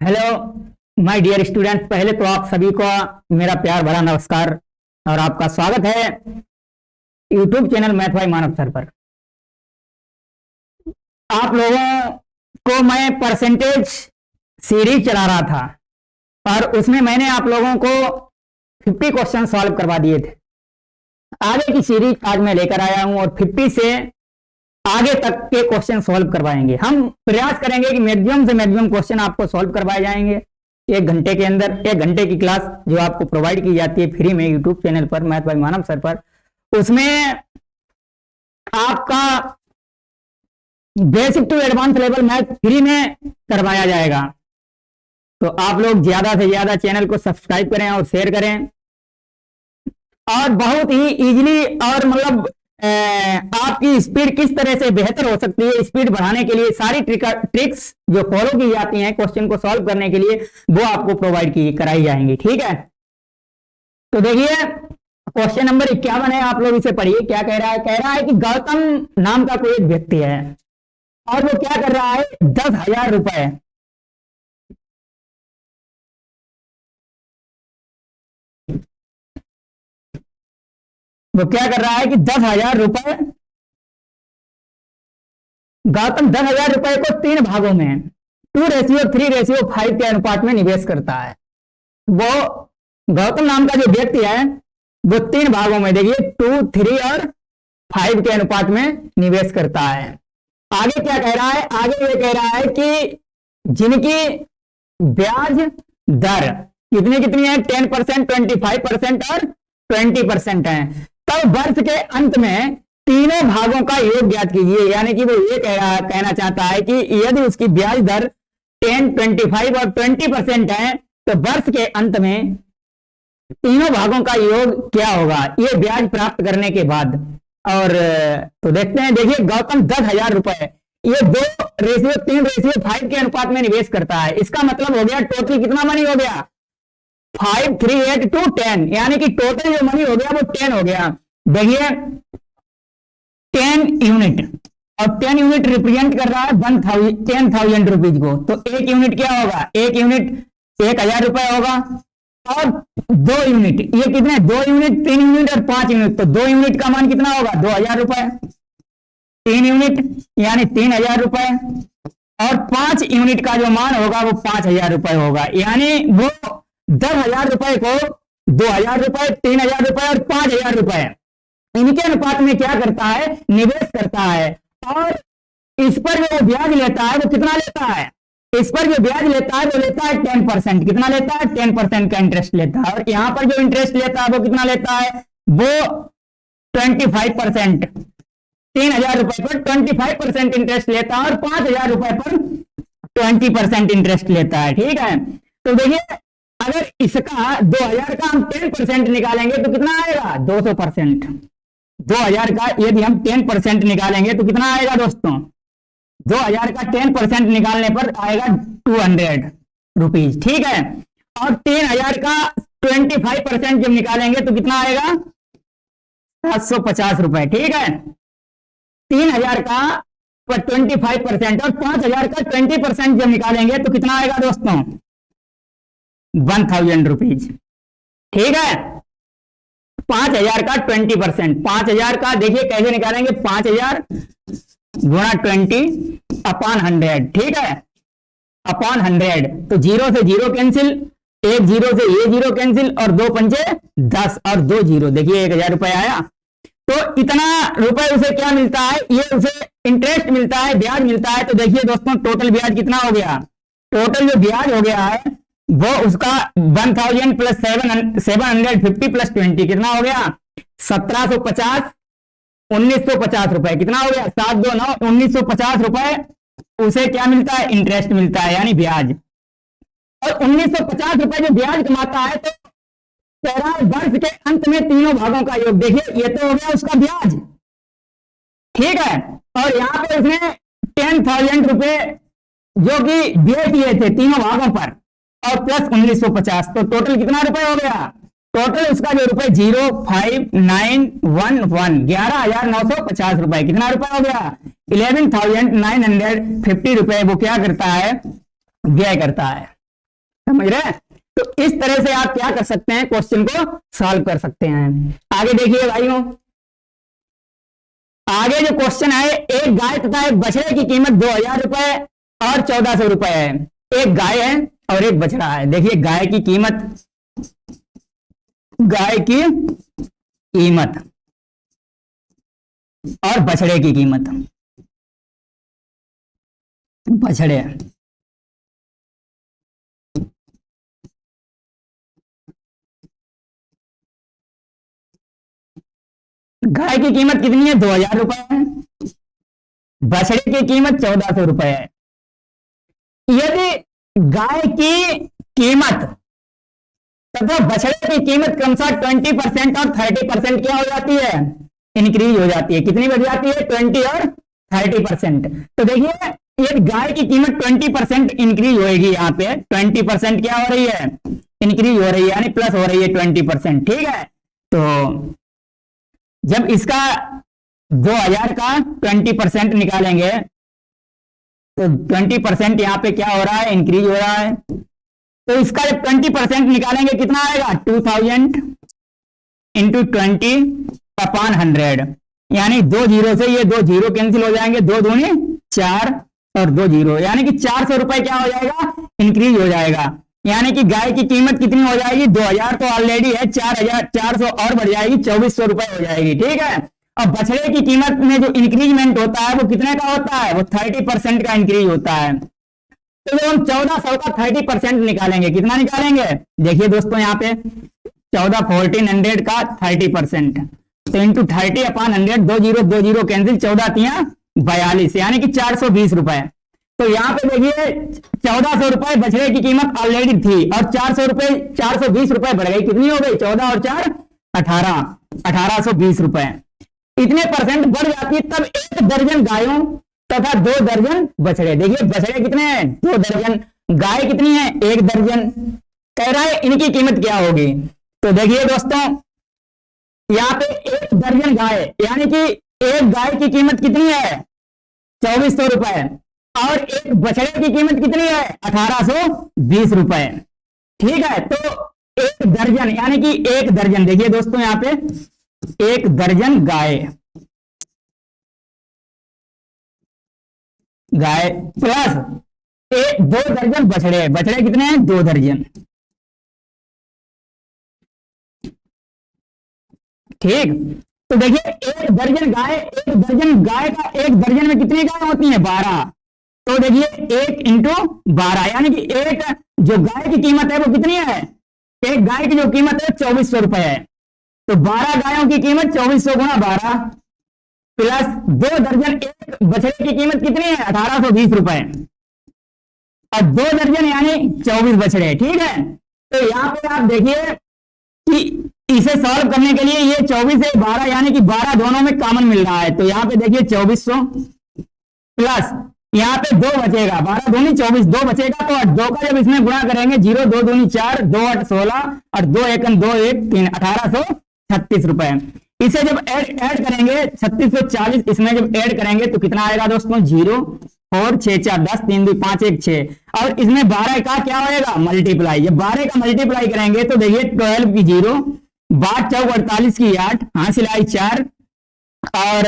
Hello my dear students. पहले तो आप सभी को मेरा प्यार भरा नमस्कार और आपका स्वागत है YouTube channel math by Manav sir पर। आप लोगों को मैं परसेंटेज सीरीज चला रहा था और उसमें मैंने आप लोगों को 50 क्वेश्चन सॉल्व करवा दिए थे। आगे की सीरीज आज मैं लेकर आया हूं और 50 से आगे तक के क्वेश्चन सॉल्व करवाएंगे। हम प्रयास करेंगे कि मैक्सिमम से मैक्सिमम क्वेश्चन आपको सॉल्व करवाए जाएंगे 1 घंटे के अंदर। 1 घंटे की क्लास जो आपको प्रोवाइड की जाती है फ्री में यूट्यूब चैनल पर मैथ बाय मानव सर पर, उसमें आपका basic to advance level math free में करवाया जाएगा। तो आप लोग ज्यादा से ज्यादा चैनल को सब्सक्राइब करें और शेयर करें और बहुत ही इजीली और मतलब आपकी स्पीड किस तरह से बेहतर हो सकती है, स्पीड बढ़ाने के लिए सारी ट्रिक्स जो फॉलो की जाती हैं क्वेश्चन को सॉल्व करने के लिए वो आपको प्रोवाइड की कराई जाएंगी। ठीक है, तो देखिए क्वेश्चन नंबर 51 है। आप लोग इसे पढ़िए। क्या कह रहा है? कह रहा है कि गौतम नाम का कोई एक व्यक्ति है और वो क्या कर रहा है, 10,000 रुपए वो क्या कर रहा है कि 10,000 रुपए गौतम 10,000 रुपए को 3 भागों में 2:3:5 के अनुपात में निवेश करता है। वो गौतम नाम का जो व्यक्ति है वो 3 भागों में, देखिए 2, 3 और 5 के अनुपात में निवेश करता है। आगे क्या कह रहा है? आगे ये कह रहा है कि जिनकी ब्याज दर कितनी कितनी है, 10%, 25% और 20% है। तब वर्ष के अंत में तीनों भागों का योग ज्ञात कीजिए। यानी कि वो ये कहना चाहता है कि यदि उसकी ब्याज दर 10, 25 और 20% है तो वर्ष के अंत में तीनों भागों का योग क्या होगा, ये ब्याज प्राप्त करने के बाद। और तो देखते हैं। देखिए गौतम 10,000 रुपए ये 2:3:5 के अनुपात में निवेश करता है। इसका मतलब हो गया टोटल कितना मनी हो गया, 5, 3, 8 to 10, यानी कि टोटल जो मनी हो गया वो 10 हो गया। देखिए 10 यूनिट और 10 यूनिट रिप्रेजेंट कर रहा है 10,000 रुपीज को। तो 1 यूनिट क्या होगा, 1 यूनिट 1,000 रुपए होगा। और 2 यूनिट ये कितने, 2 यूनिट, 3 यूनिट और 5 यूनिट, तो 2 यूनिट का मान कितना होगा, 2,000 रुपए। 3 यूनिट यानी 3,000 रुपए और 5 यूनिट का जो मान होगा वो 5,000 रुपए होगा। यानी वो 10,000 रुपए को 2,000 रुपए, 3,000 रुपए और 5,000 रुपए इनके अनुपात में क्या करता है, निवेश करता है। और इस पर जो ब्याज लेता है वो कितना लेता है, इस पर जो ब्याज लेता है वो लेता है 10%। कितना लेता है, 10% का इंटरेस्ट लेता है। और यहां पर जो इंटरेस्ट लेता है वो कितना लेता है, वो 25%। 3,000 रुपए पर 25% इंटरेस्ट लेता है और 5,000 रुपए पर 20% इंटरेस्ट लेता है। ठीक है, तो देखिए अगर इसका 2,000 का हम 10% निकालेंगे तो कितना आएगा, 200%। 2,000 का यदि हम 10% निकालेंगे तो कितना आएगा दोस्तों, 2,000 का 10% निकालने पर आएगा 200 रुपीज। ठीक है, और 3,000 का 25% जब निकालेंगे तो कितना आएगा, 750 रुपए। ठीक है, 3,000 का 25% और 5,000 का 20% जब निकालेंगे तो कितना आएगा दोस्तों, 1,000 रुपीज। ठीक है, 5,000 का 20%, 5,000 का देखिए कैसे निकालेंगे, 5,000 गुणा 20 अपॉन 100। ठीक है, अपॉन 100, तो 0 से 0 कैंसिल, 1 0 से ये 0 कैंसिल और 2 पंचे 10 और 2 0, देखिए 1,000 रुपए आया। तो इतना रुपए उसे क्या मिलता है, ये उसे इंटरेस्ट मिलता है, ब्याज मिलता है। तो देखिए दोस्तों टोटल ब्याज कितना हो गया, टोटल जो ब्याज हो गया है वो उसका 1,000 प्लस 750 प्लस 20 कितना हो गया, 1,750, 1,950 रुपए। कितना हो गया, 7, 2, 9, 1,950 रुपए उसे क्या मिलता है, इंटरेस्ट मिलता है यानी ब्याज। और 1,950 रुपए जो ब्याज कमाता है तो कह रहा है वर्ष के अंत में तीनों भागों का योग। देखिए ये तो हो गया उसका ब्याज। ठीक है, और यहां पर उसने 10,000 रुपए जो कि व्यय किए थे तीनों भागों पर और प्लस 1,950, तो टोटल कितना रुपए हो गया, टोटल उसका जो रुपए 05911 11,950 रुपए। कितना रुपए हो गया, 11,950 रुपए वो क्या करता है, व्यय करता है। समझ रहे हैं? तो इस तरह से आप क्या कर सकते हैं, क्वेश्चन को सॉल्व कर सकते हैं। आगे देखिए भाइयों, आगे जो क्वेश्चन है, एक गाय तथा एक बछड़े की कीमत 2000 रुपए और 1400 रुपए है। एक गाय है और एक बछड़ा है। देखिए गाय की कीमत और बछड़े की कीमत, बछड़े गाय की कीमत कितनी है, 2000 रुपए है। बछड़े की कीमत 1400 रुपए है। यदि गाय की कीमत तथा बछड़े की कीमत क्रमशः 20% और 30% क्या हो जाती है, इंक्रीज हो जाती है। कितनी बढ़ जाती है, 20 और 30%। तो देखिए ये गाय की कीमत 20% इंक्रीज होगी, यहाँ पे 20% क्या हो रही है, इंक्रीज हो रही है, यानी प्लस हो रही है 20%। ठीक है, तो जब इसका 2000 का 20% निकालेंगे तो 20% यहाँ पे क्या हो रहा है, इंक्रीज हो रहा है। तो इसका जब 20% निकालेंगे कितना आएगा, 2000 इंटू 20/100, यानी 2 जीरो से ये 2 जीरो कैंसिल हो जाएंगे, 2 दूनी 4 और 2 जीरो, यानी कि 400 रुपए क्या हो जाएगा, इंक्रीज हो जाएगा। यानी कि गाय की कीमत कितनी हो जाएगी, 2000 तो ऑलरेडी है, 4400 और बढ़ जाएगी, 2400 रुपए हो जाएगी। ठीक है, और बछड़े की कीमत में जो इंक्रीजमेंट होता है वो कितने का होता है, वो 30% का इंक्रीज होता है। तो जब हम 1400 का 30% निकालेंगे, कितना निकालेंगे, देखिए दोस्तों यहाँ पे 1400 का 30%, तो इंटू 30/100, 2 जीरो कैंसिल, 14 42, यानी कि 420 रुपए। तो यहाँ पे देखिए 1400 रुपए बछड़े की कीमत ऑलरेडी थी और 420 रुपए बढ़ गई, कितनी हो गई, 14 और 4 18, 1820 रुपए। इतने परसेंट बढ़ जाती है तब 1 दर्जन गायों तथा 2 दर्जन बछड़े। देखिए बछड़े कितने हैं, 2 दर्जन, गाय कितनी है, 1 दर्जन। कह रहा है इनकी कीमत क्या होगी। तो देखिए दोस्तों यहाँ पे 1 दर्जन गाय, यानी कि एक गाय की कीमत कितनी है, 2400 रुपए, और एक बछड़े की कीमत कितनी है, 1820 रुपए। ठीक है, तो 1 दर्जन, यानी कि 1 दर्जन, देखिए दोस्तों यहाँ पे 1 दर्जन गाय प्लस 2 दर्जन बछड़े, बछड़े कितने हैं, 2 दर्जन। ठीक, तो देखिए 1 दर्जन गाय, 1 दर्जन गाय का 1 दर्जन में कितनी गाय होती है, 12। तो देखिए 1 इंटू 12, यानी कि एक जो गाय की कीमत है वो कितनी है, एक गाय की जो कीमत है 2400 रुपए है। तो 12 गायों की कीमत 2400 गुणा 12 प्लस 2 दर्जन, एक बछड़े की कीमत कितनी है, 1820 रुपए, और 2 दर्जन यानी 24 बछड़े। ठीक है, तो यहाँ पे आप देखिए कि इसे सॉल्व करने के लिए ये 24 है 12, यानी कि 12 दोनों में कॉमन मिल रहा है। तो यहाँ पे देखिए 2400 प्लस यहाँ पे 2 बचेगा, 12 दूनी 24, 2 बचेगा, तो 2 का जब इसमें गुणा करेंगे, 0 2 दूनी 4, 2 8 16 और 2 1 2 1 3, 1836 रुपए। इसे जब ऐड करेंगे 3640, इसमें जब ऐड करेंगे तो कितना आएगा दोस्तों, 0 और 6 4 10 3 2 5 1 6, और इसमें 12 का क्या होएगा, मल्टीप्लाई। जब 12 का मल्टीप्लाई करेंगे तो देखिए 12 की 0, 12 चौक 48 की 8, हासिल आई 4, और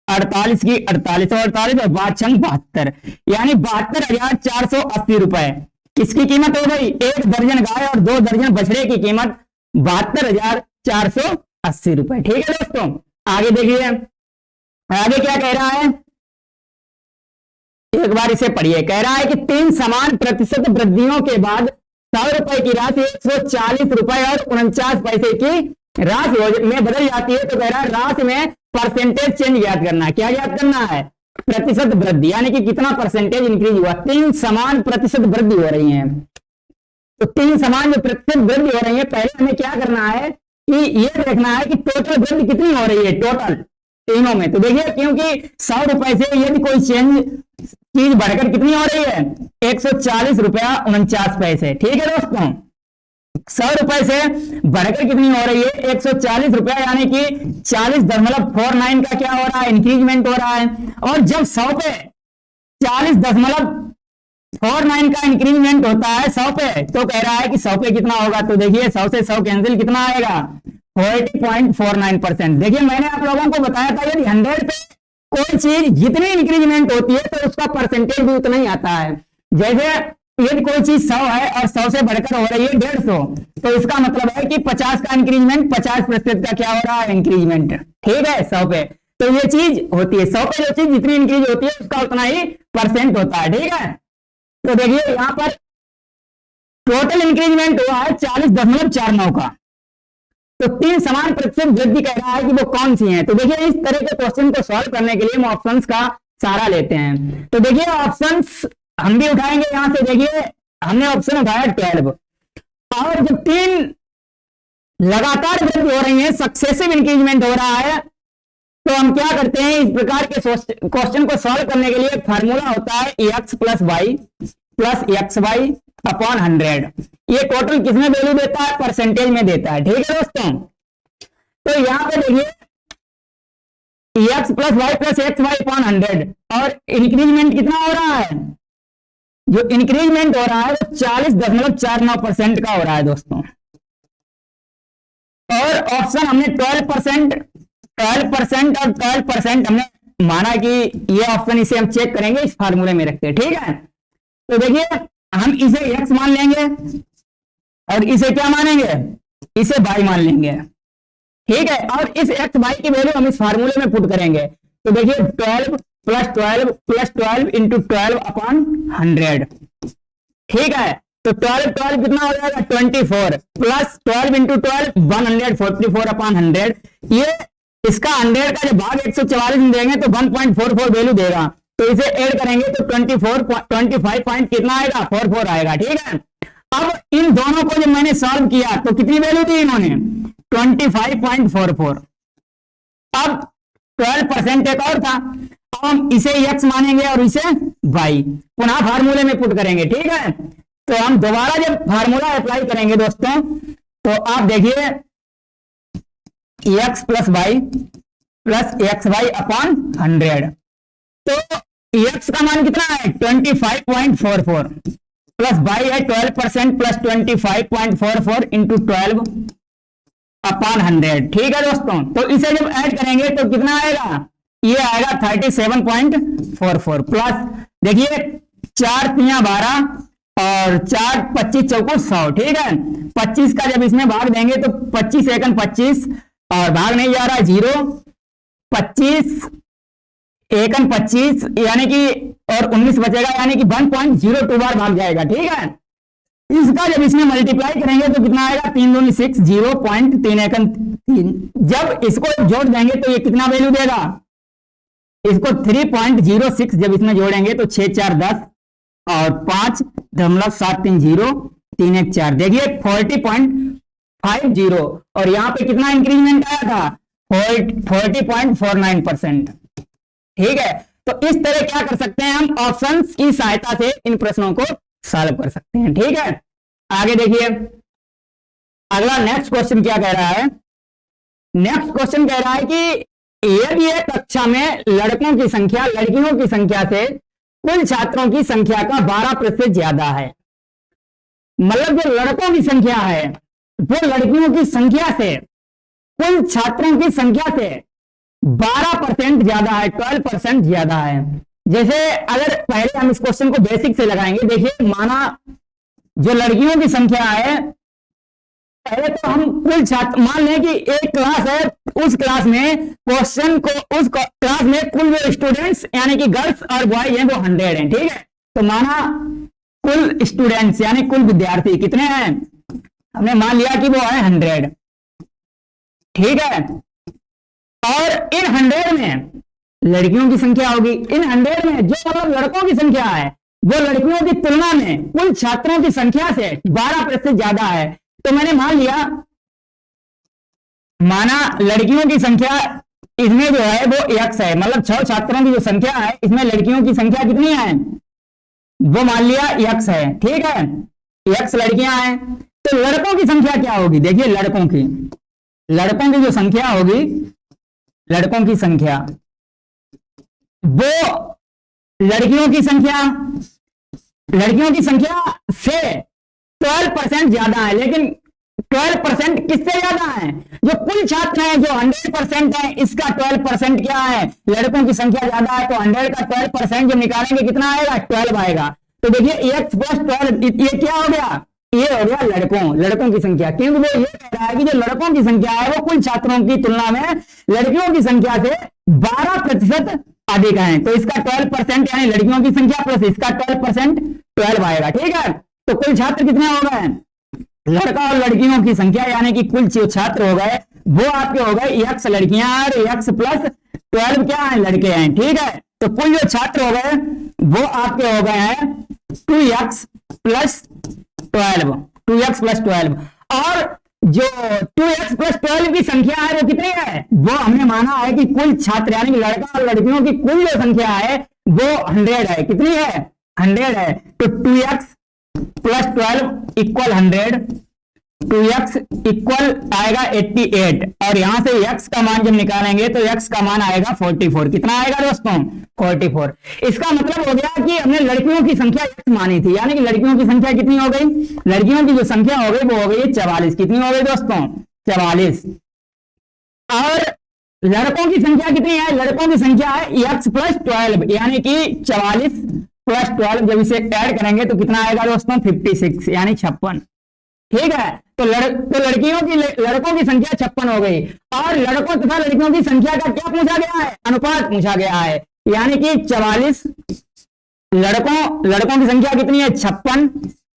48 की 48 और 48 और 5 छंग 72, यानी 72,480 रुपए किसकी कीमत हो गई, 1 दर्जन गाय और 2 दर्जन बछड़े की कीमत 72,480 रुपए। ठीक है दोस्तों, आगे देखिए आगे क्या कह रहा है, एक बार इसे पढ़िए। कह रहा है कि 3 समान प्रतिशत वृद्धियों के बाद 100 रुपए की राशि 140 रुपए और 49 पैसे की राशि में बदल जाती है। तो कह रहा है राशि में परसेंटेज चेंज ज्ञात करना है। क्या ज्ञात करना है, प्रतिशत वृद्धि, यानी कि कितना परसेंटेज इंक्रीज हुआ। 3 समान प्रतिशत वृद्धि हो रही है, तो 3 समान जो प्रतिशत वृद्धि हो रही है, पहले हमें क्या करना है कि ये देखना है कि टोटल वृद्धि कितनी हो रही है, टोटल तीनों में। तो देखिए क्योंकि 100 रुपए से यदि कोई चीज बढ़कर कितनी हो रही है, 140 रुपया 49 पैसे। ठीक है दोस्तों, 100 रुपए से बढ़कर कितनी हो रही है, 140 रुपया, यानी कि 40.49 का क्या हो रहा है, इंक्रीजमेंट हो रहा है। और जब 100 पे 40.49 49 का इंक्रीजमेंट होता है 100 पे, तो कह रहा है कि 100 पे कितना होगा, तो देखिए 100 से 100 कैंसिल, कितना आएगा 40.49%। देखिए मैंने आप लोगों को बताया था यदि 100 पे कोई चीज जितनी इंक्रीजमेंट होती है तो उसका परसेंटेज भी उतना ही आता है। जैसे यदि कोई चीज 100 है और 100 से बढ़कर हो रही है 150, तो इसका मतलब है कि 50 का इंक्रीजमेंट 50% का क्या हो रहा है इंक्रीजमेंट, ठीक है 100 पे। तो ये चीज होती है 100 पे, जो चीज जितनी इंक्रीज होती है उसका उतना ही परसेंट होता है, ठीक है। तो देखिए यहां पर टोटल इंक्रीजमेंट हुआ है 40.49 का, तो 3 समान प्रतिशत वृद्धि कह रहा है कि वो कौन सी है। तो देखिए इस तरह के क्वेश्चन को सॉल्व करने के लिए हम ऑप्शंस का सहारा लेते हैं। तो देखिए ऑप्शंस हम भी उठाएंगे यहां से, देखिए हमने ऑप्शन उठाया 12, और जब 3 लगातार वृद्धि हो रही है, सक्सेसिव इंक्रीजमेंट हो रहा है, तो हम क्या करते हैं इस प्रकार के क्वेश्चन को सॉल्व करने के लिए फार्मूला होता है x plus y plus x y upon 100। ये टोटल किसमें वैल्यू देता है, परसेंटेज में देता है, ठीक है दोस्तों। तो यहां पे देखिए x plus y plus x y upon 100, और इंक्रीजमेंट कितना हो रहा है, जो इंक्रीजमेंट हो रहा है वो 40.49% का हो रहा है दोस्तों। और ऑप्शन हमने 12% और 12% हमने माना कि ये ऑप्शन, इसे हम चेक करेंगे इस फार्मूले में रखते हैं, ठीक है। तो देखिए हम इसे x मान लेंगे और इसे क्या मानेंगे, इसे y मान लेंगे, ठीक है। और इस x y की वैल्यू हम इस फार्मूले में पुट करेंगे। तो देखिए 12 प्लस 12 इंटू 12 अपॉन 100, ठीक है। तो 12 कितना हो जाएगा 24, प्लस 12 इंटू 12 144 अपॉन 100। ये इसका 100 का जब भाग 144 में देंगे तो 1.44 वैल्यू देगा, तो इसे ऐड करेंगे तो 25 पॉइंट कितना आएगा 44 आएगा, ठीक है। अब इन दोनों को जब मैंने सॉल्व किया तो कितनी वैल्यू दी इन्होंने 25.44। अब 12% एक और था, अब हम इसे x मानेंगे और इसे y, पुनः फार्मूले में पुट करेंगे, ठीक है। तो हम दोबारा जब फार्मूला अप्लाई करेंगे दोस्तों, तो आप देखिए x plus y plus x y upon 100। तो x का मान कितना है 25.44 प्लस y है 12% प्लस 25.44 इंटू 12 अपॉन 100, ठीक है दोस्तों। तो इसे जब ऐड करेंगे तो कितना आएगा, ये आएगा 37.44 प्लस देखिए 4 तिया 12 और 4 25 चौको 100, ठीक है। 25 का जब इसमें भाग देंगे तो 25 एकन 25 और भाग नहीं जा रहा है 0, 25 एकन 25 यानी कि और 19 बचेगा, यानी कि 1.02 बार भाग जाएगा, ठीक है। इसका जब इसमें मल्टीप्लाई करेंगे तो कितना आएगा 3 दूनी 6, 0.3 एकन 3। जब इसको जोड़ देंगे तो ये कितना वैल्यू देगा, इसको 3.06 जब इसमें जोड़ेंगे तो 6 4 10 और 5.7 3 0 3 1 4, देखिए 40.50, और यहां पे कितना इंक्रीजमेंट आया था 40.49%, ठीक है। तो इस तरह क्या कर सकते हैं हम ऑप्शंस की सहायता से इन प्रश्नों को सॉल्व कर सकते हैं, ठीक है। आगे देखिए अगला नेक्स्ट क्वेश्चन क्या कह रहा है। नेक्स्ट क्वेश्चन कह रहा है कि यदि एक कक्षा में लड़कों की संख्या लड़कियों की संख्या से कुल छात्रों की संख्या का 12% ज्यादा है, मतलब जो लड़कों की संख्या है वो लड़कियों की संख्या से कुल छात्रों की संख्या से 12% ज्यादा है, 12% ज्यादा है। जैसे अगर पहले हम इस क्वेश्चन को बेसिक से लगाएंगे, देखिए माना जो लड़कियों की संख्या है, पहले तो हम कुल छात्र मान लें कि एक क्लास है, उस क्लास में क्वेश्चन को उस क्लास में कुल जो स्टूडेंट्स यानी कि गर्ल्स और बॉयज हैं वो 100 हैं, ठीक है। तो माना कुल स्टूडेंट्स यानी कुल विद्यार्थी कितने हैं, हमने मान लिया कि वो है 100, ठीक है। और इन 100 में लड़कियों की संख्या होगी, इन 100 में जो मतलब लड़कों की संख्या है वो लड़कियों की तुलना में कुल छात्रों की संख्या से 12% ज्यादा है। तो मैंने मान लिया, माना लड़कियों की संख्या इसमें जो है वो x है, मतलब 6 छात्रों की जो संख्या है इसमें लड़कियों की संख्या कितनी है वो मान लिया x है, ठीक है। x लड़कियां हैं, तो लड़कों की संख्या क्या होगी, देखिए लड़कों की जो संख्या होगी, लड़कों की संख्या वो लड़कियों की संख्या लड़कियों की संख्या से 12% ज्यादा है, लेकिन 12% किससे ज्यादा है? जो कुल छात्र हैं जो 100% है, इसका 12% क्या है? लड़कों की संख्या ज्यादा है, तो 100 का 12% जब निकालेंगे कितना आएगा? 12 आएगा। तो देखिए x प्लस 12 ये क्या हो गया? ये हो गया लड़कों की संख्या, क्योंकि वो ये कह रहा है कि जो लड़कों की संख्या है वो कुल छात्रों की तुलना में लड़कियों की संख्या से 12% अधिक है। तो इसका 12% यानी लड़कियों की संख्या प्लस इसका 12% 12 आएगा। ठीक है, तो कुल छात्र कितने हो गए? लड़का और लड़कियों की संख्या यानी कि कुल जो छात्र हो गए वो आपके हो गए x लड़कियां और x प्लस 12 क्या है? लड़के हैं। ठीक है, तो कुल जो छात्र हो गए वो आपके हो गए हैं 2x प्लस 12, 2x प्लस 12। और जो 2x प्लस 12 की संख्या है वो कितनी है? वो हमने माना है कि कुल छात्र यानी कि लड़का और लड़कियों की कुल जो संख्या है वो 100 है। कितनी है? 100 है। तो 2x plus 12 equal 100, 2x equal आएगा 88, और यहां से x का मान जब निकालेंगे तो x का मान आएगा 44। कितना आएगा दोस्तों? 44। इसका मतलब हो गया कि हमने लड़कियों की संख्या x मानी थी, यानी कि लड़कियों की संख्या कितनी हो गई? लड़कियों की जो संख्या हो गई वो हो गई 44। कितनी हो गई दोस्तों? 44। और लड़कों की संख्या कितनी है? लड़कों की संख्या है x प्लस 12, यानी कि 44 प्लस 12 जब इसे ऐड करेंगे तो कितना आएगा दोस्तों? 56 यानी 56। ठीक है, तो लड़कों की संख्या 56 हो गई, और लड़कों तथा लड़कियों की संख्या का क्या पूछा गया है? अनुपात पूछा गया है, यानी कि 44 लड़कों की संख्या कितनी है? 56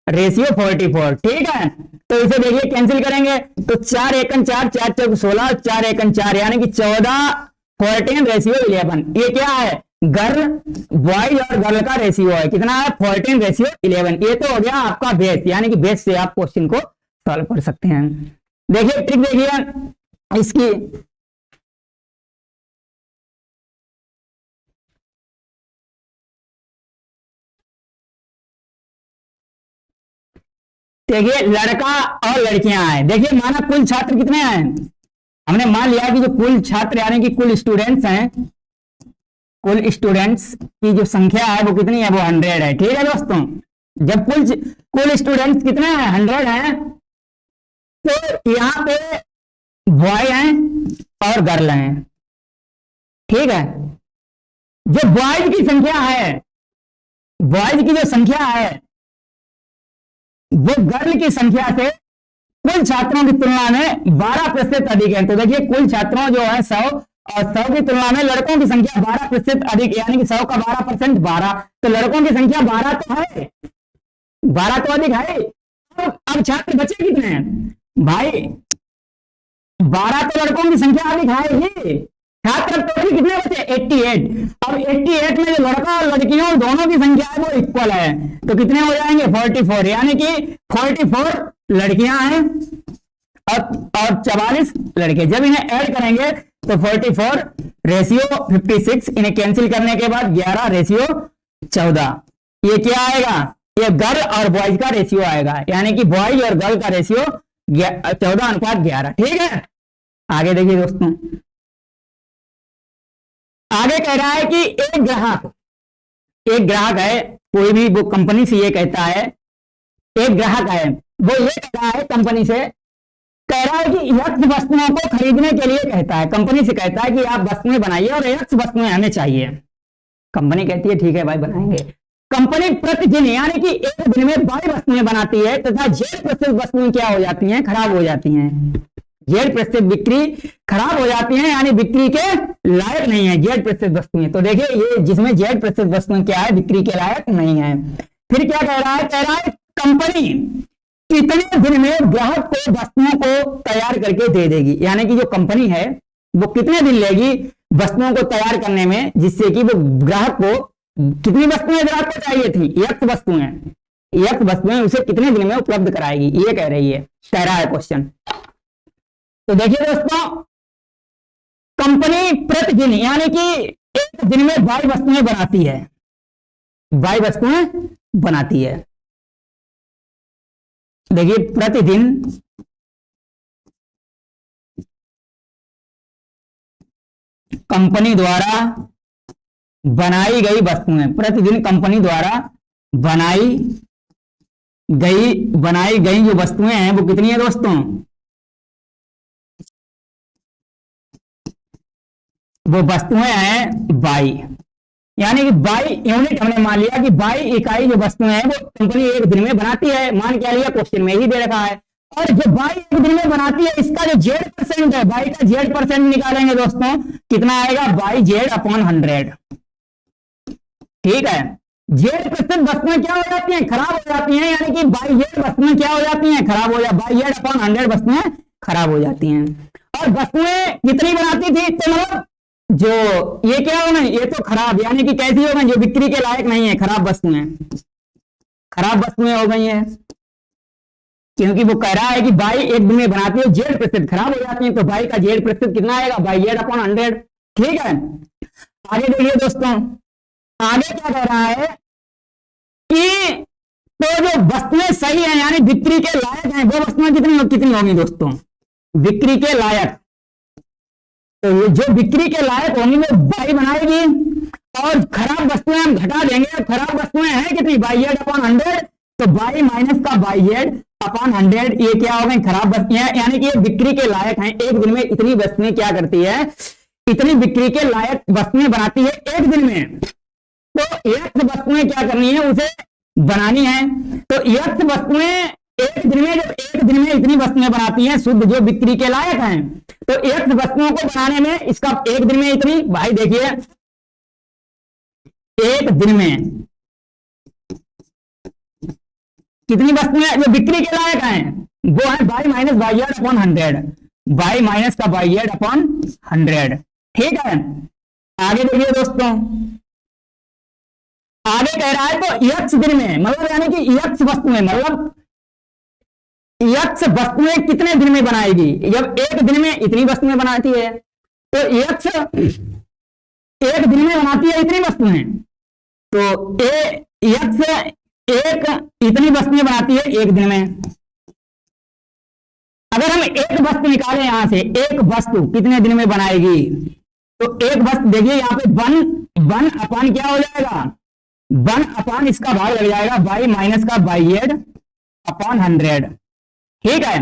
रेशियो 44। ठीक है, तो इसे देखिए कैंसिल करेंगे तो 4 एकन 4, 4 चौक 16, 4 एकन 4 यानी कि 14, 14 रेशियो 11। ये क्या है? गर्ल बॉयज और गर्ल का रेशियो है। कितना है? 14 रेशियो 11। ये तो हो गया आपका बेस, यानी कि बेस से आप क्वेश्चन को सॉल्व कर सकते हैं। देखिए ट्रिक देखिए इसकी, देखिए लड़का और लड़कियां हैं। देखिए माना कुल छात्र कितने हैं? हमने मान लिया कि जो कुल छात्र यानी कि कुल स्टूडेंट्स हैं, कुल स्टूडेंट्स की जो संख्या है वो कितनी है? वो 100 है। ठीक है दोस्तों, जब कुल स्टूडेंट्स कितने हैं? 100 हैं, तो यहां पे बॉय हैं और गर्ल हैं। ठीक है, जो बॉयज की संख्या है, बॉयज की जो संख्या है वो गर्ल की संख्या से कुल छात्रों की तुलना में 12% अधिक है। तो देखिए कुल छात्रों जो है 100, और 100 की तुलना में लड़कों की संख्या 12% अधिक, यानी कि 100 का 12% 12, तो लड़कों की संख्या 12 तो है, 12 तो अधिक है। अब छात्र बचे कितने हैं भाई? 12 तो लड़कों की संख्या अधिक है ही। छात्र टोटल कितने बचे? 88। अब 88 में जो लड़का और लड़कियों दोनों की संख्या है वो इक्वल है, तो कितने हो जाएंगे? 44, यानी कि 44 लड़कियां हैं और 44 लड़के। जब इन्हें ऐड करेंगे तो 44 रेशियो 56, इन्हें कैंसिल करने के बाद 11 रेशियो 14। ये क्या आएगा? ये गर्ल और बॉयज का रेशियो आएगा, यानी कि बॉयज और गर्ल का रेशियो 14:11। ठीक है, आगे देखिए दोस्तों, आगे कह रहा है कि एक ग्राहक है, कोई भी वो कंपनी से ये कहता है, एक ग्राहक है वो ये कह रहा है कंपनी से, कह रहा है कि यक्ष वस्तुओं को खरीदने के लिए कहता है, कंपनी से कहता है कि आप वस्तुएं बनाइए और यक्ष वस्तुएं हमें चाहिए। कंपनी कहती है ठीक है भाई बनाएंगे। कंपनी प्रतिदिन यानी कि एक दिन में 22 वस्तुएं बनाती है, तथा Z% वस्तुएं क्या हो जाती हैं? खराब हो जाती हैं। Z% बिक्री खराब हो जाती है, यानी बिक्री के लायक नहीं है Z% वस्तुएं। तो देखिए ये जिसमें Z% वस्तुएं क्या है? बिक्री के लायक नहीं है। फिर क्या कह रहा है? कह रहा है कंपनी कितने दिन में ग्राहक को वस्तुओं को तैयार करके दे देगी, यानी कि जो कंपनी है वो कितने दिन लेगी वस्तुओं को तैयार करने में, जिससे कि वो ग्राहक को, कितनी वस्तुएं ग्राहक को चाहिए थी? यक्ष वस्तुएं उसे कितने दिन में उपलब्ध कराएगी, ये कह रहा है क्वेश्चन। तो देखिए दोस्तों, कंपनी प्रतिदिन यानी कि एक दिन में 22 वस्तुएं बनाती है, 22 वस्तुएं बनाती है। देखिए प्रतिदिन कंपनी द्वारा बनाई गई वस्तुएं, प्रतिदिन कंपनी द्वारा बनाई बनाई गई जो वस्तुएं हैं वो कितनी है दोस्तों, वो वस्तुएं हैं बाई। यानी कि बाई यूनिट हमने मान लिया कि बाई इकाई जो वस्तुएं हैं वो कंपनी एक दिन में बनाती है, मान क्या लिया, क्वेश्चन में ही दे रखा है। और जो बाई एक दिन में बनाती है इसका जो जेड परसेंट है, बाई का जेड परसेंट निकालेंगे दोस्तों, कितना आएगा, बाई जेड अपॉन 100। ठीक है, जेड प्रतिशत वस्तुएं क्या हो जाती हैं, खराब हो जाती हैं, यानी कि बाई जेड वस्तुएं क्या हो जाती हैं, खराब हो जाती, बाई जेड अपॉन 100 वस्तुएं खराब हो जाती हैं। और वस्तुएं कितनी बनाती थी, तो मतलब जो ये क्या होगा, ये तो खराब, यानी कि कैसी होगा, जो बिक्री के लायक नहीं है, खराब वस्तुएं, खराब वस्तुएं हो गई हैं। क्योंकि वो कह रहा है कि बाई एक दिन में बनाती है, जेड प्रतिशत खराब हो जाती है, तो बाई का जेड प्रतिशत कितना आएगा, बाई जेड अपॉन 100। ठीक है, आगे देखिए दोस्तों, आगे क्या कह रहा है कि तो जो वस्तुएं सही है यानी बिक्री के लायक हैं, वो वस्तुएं कितनी होंगी दोस्तों, बिक्री के लायक, तो ये जो बिक्री के लायक होंगी वो बाई बनाएगी, और खराब वस्तुएं हम घटा देंगे, खराब वस्तुएं हैं कितनी, बाई जेड अपॉन 100, तो बाई माइनस का बाई जेड अपॉन 100, ये क्या हो गई, खराब वस्तुएं, यानी कि ये बिक्री के लायक हैं, एक दिन में इतनी वस्तुएं क्या करती है, इतनी बिक्री के लायक वस्तुएं बनाती है एक दिन में। तो एक वस्तुएं क्या करनी है, उसे बनानी है, तो एक वस्तुएं एक दिन में, जब एक दिन में इतनी वस्तुएं बनाती हैं शुद्ध जो बिक्री के लायक हैं, तो एक वस्तुओं को बनाने में इसका एक दिन में इतनी, भाई देखिए एक दिन में कितनी वस्तुएं जो बिक्री के लायक हैं, वो है by minus by Z upon 100, by minus का बाई जेड अपॉन 100। ठीक है, आगे देखिए दोस्तों, आगे कह रहा है तो यक्स दिन में, मतलब यानी कि यक्स वस्तुएं, मतलब यक्स वस्तुएं कितने दिन में बनाएगी, जब एक दिन में इतनी वस्तुएं बनाती है, तो यक्स एक दिन में बनाती है इतनी वस्तुएं, तो यक्स एक इतनी वस्तुएं बनाती है एक दिन में। अगर हम एक वस्तु निकालें यहां से, एक वस्तु कितने दिन में बनाएगी, तो एक वस्तु देखिए यहां पे वन अपान क्या हो जाएगा, 1 अपान इसका भाग लग जाएगा बाई माइनस का बाई जेड अपॉन 100। ठीक है,